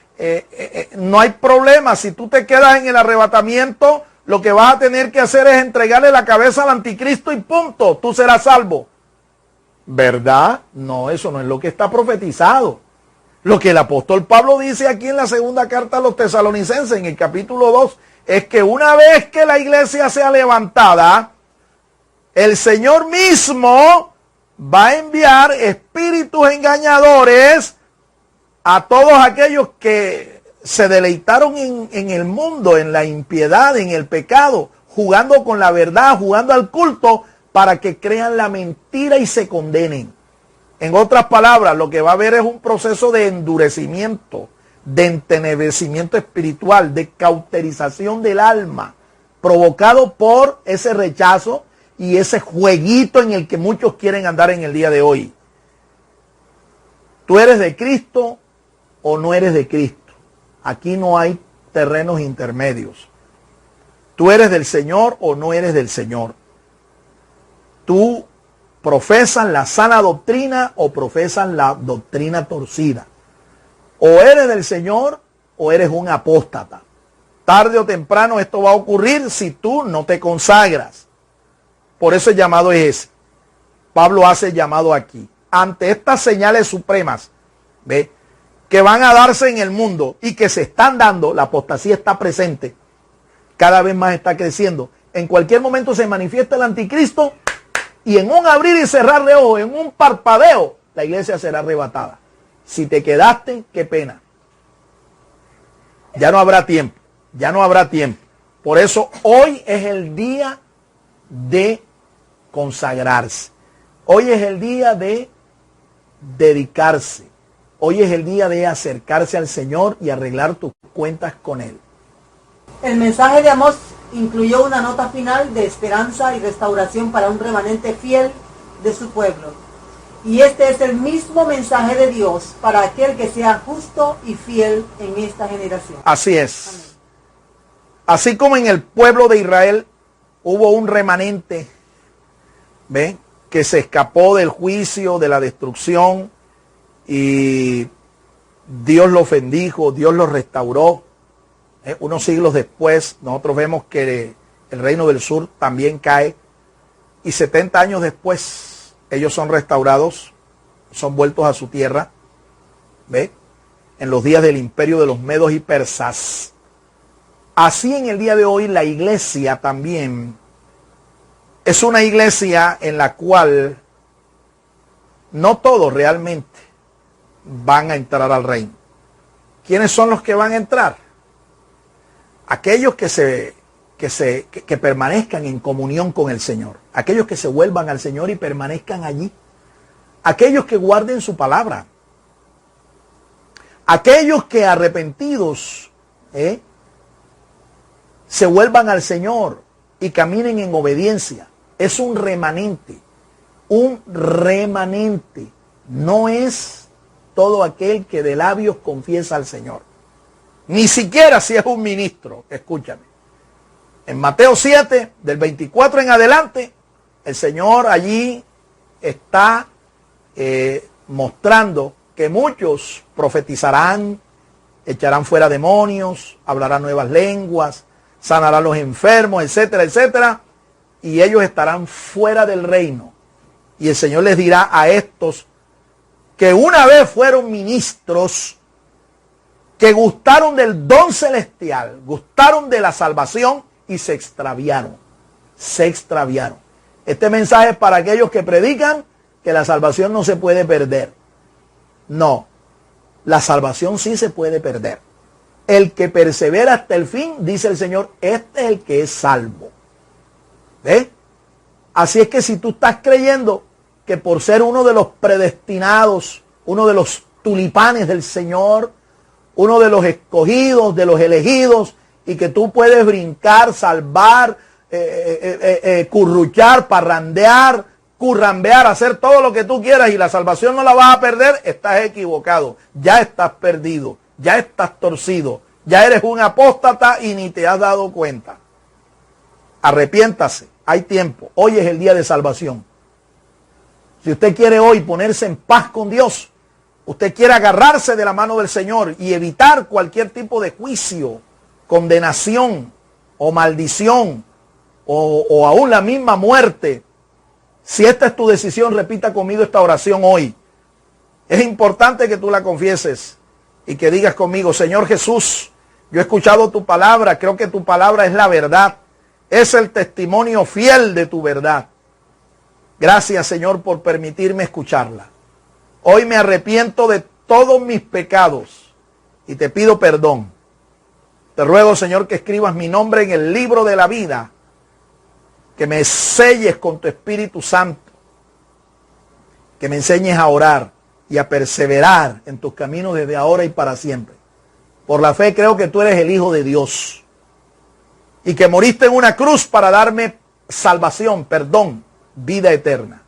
no hay problema. Si tú te quedas en el arrebatamiento, lo que vas a tener que hacer es entregarle la cabeza al anticristo y punto, tú serás salvo. ¿Verdad? No, eso no es lo que está profetizado. Lo que el apóstol Pablo dice aquí en la segunda carta a los tesalonicenses, en el capítulo 2, es que una vez que la iglesia sea levantada, el Señor mismo va a enviar espíritus engañadores a todos aquellos que se deleitaron en el mundo, en la impiedad, en el pecado, jugando con la verdad, jugando al culto, para que crean la mentira y se condenen. En otras palabras, lo que va a haber es un proceso de endurecimiento, de entenebrecimiento espiritual, de cauterización del alma, provocado por ese rechazo y ese jueguito en el que muchos quieren andar en el día de hoy. ¿Tú eres de Cristo o no eres de Cristo? Aquí no hay terrenos intermedios. ¿Tú eres del Señor o no eres del Señor? ¿Tú profesas la sana doctrina o profesas la doctrina torcida? O eres del Señor o eres un apóstata. Tarde o temprano esto va a ocurrir si tú no te consagras. Por eso el llamado es ese. Pablo hace el llamado aquí. Ante estas señales supremas, ¿ve?, que van a darse en el mundo y que se están dando, la apostasía está presente, cada vez más está creciendo. En cualquier momento se manifiesta el anticristo y en un abrir y cerrar de ojos, en un parpadeo, la iglesia será arrebatada. Si te quedaste, qué pena. Ya no habrá tiempo, ya no habrá tiempo. Por eso hoy es el día de consagrarse. Hoy es el día de dedicarse. Hoy es el día de acercarse al Señor y arreglar tus cuentas con Él. El mensaje de Amós incluyó una nota final de esperanza y restauración para un remanente fiel de su pueblo. Y este es el mismo mensaje de Dios para aquel que sea justo y fiel en esta generación. Así es. Amén. Así como en el pueblo de Israel hubo un remanente, ¿ve?, que se escapó del juicio, de la destrucción, y Dios los bendijo, Dios los restauró. Unos siglos después, nosotros vemos que el reino del sur también cae. Y 70 años después, ellos son restaurados, son vueltos a su tierra. ¿Ve? En los días del imperio de los medos y persas. Así en el día de hoy, la iglesia también es una iglesia en la cual no todos realmente van a entrar al reino. ¿Quiénes son los que van a entrar? Aquellos que permanezcan en comunión con el Señor. Aquellos que se vuelvan al Señor y permanezcan allí. Aquellos que guarden su palabra. Aquellos que arrepentidos se vuelvan al Señor y caminen en obediencia. Es un remanente. Un remanente. No es todo aquel que de labios confiesa al Señor. Ni siquiera si es un ministro. Escúchame. En Mateo 7, del 24 en adelante, el Señor allí está mostrando que muchos profetizarán, echarán fuera demonios, hablarán nuevas lenguas, sanarán a los enfermos, etcétera, etcétera. Y ellos estarán fuera del reino. Y el Señor les dirá a estos que una vez fueron ministros, que gustaron del don celestial, gustaron de la salvación y se extraviaron. Se extraviaron. Este mensaje es para aquellos que predican que la salvación no se puede perder. No, la salvación sí se puede perder. El que persevera hasta el fin, dice el Señor, este es el que es salvo. ¿Ves? Así es que si tú estás creyendo que por ser uno de los predestinados, uno de los tulipanes del Señor, uno de los escogidos, de los elegidos, y que tú puedes brincar, salvar, curruchar, parrandear, currambear, hacer todo lo que tú quieras y la salvación no la vas a perder, estás equivocado. Ya estás perdido, ya estás torcido, ya eres un apóstata y ni te has dado cuenta. Arrepiéntase, hay tiempo. Hoy es el día de salvación. Si usted quiere hoy ponerse en paz con Dios, usted quiere agarrarse de la mano del Señor y evitar cualquier tipo de juicio, condenación o maldición o aún la misma muerte. Si esta es tu decisión, repita conmigo esta oración hoy. Es importante que tú la confieses y que digas conmigo: Señor Jesús, yo he escuchado tu palabra, creo que tu palabra es la verdad, es el testimonio fiel de tu verdad. Gracias, Señor, por permitirme escucharla. Hoy me arrepiento de todos mis pecados y te pido perdón. Te ruego, Señor, que escribas mi nombre en el libro de la vida, que me selles con tu Espíritu Santo, que me enseñes a orar y a perseverar en tus caminos desde ahora y para siempre. Por la fe creo que tú eres el Hijo de Dios y que moriste en una cruz para darme salvación, perdón, vida eterna.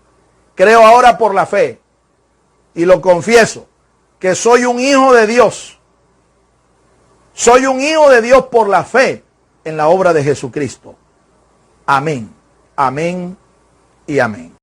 Creo ahora por la fe y lo confieso que soy un hijo de Dios. Soy un hijo de Dios por la fe en la obra de Jesucristo. Amén. Amén y amén.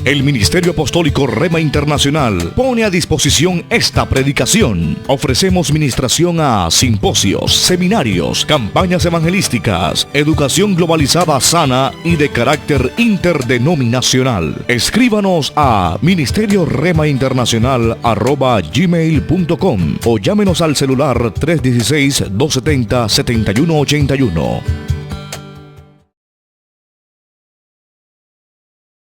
El Ministerio Apostólico Rema Internacional pone a disposición esta predicación. Ofrecemos ministración a simposios, seminarios, campañas evangelísticas, educación globalizada sana y de carácter interdenominacional. Escríbanos a ministerioremainternacional@gmail.com o llámenos al celular 316-270-7181.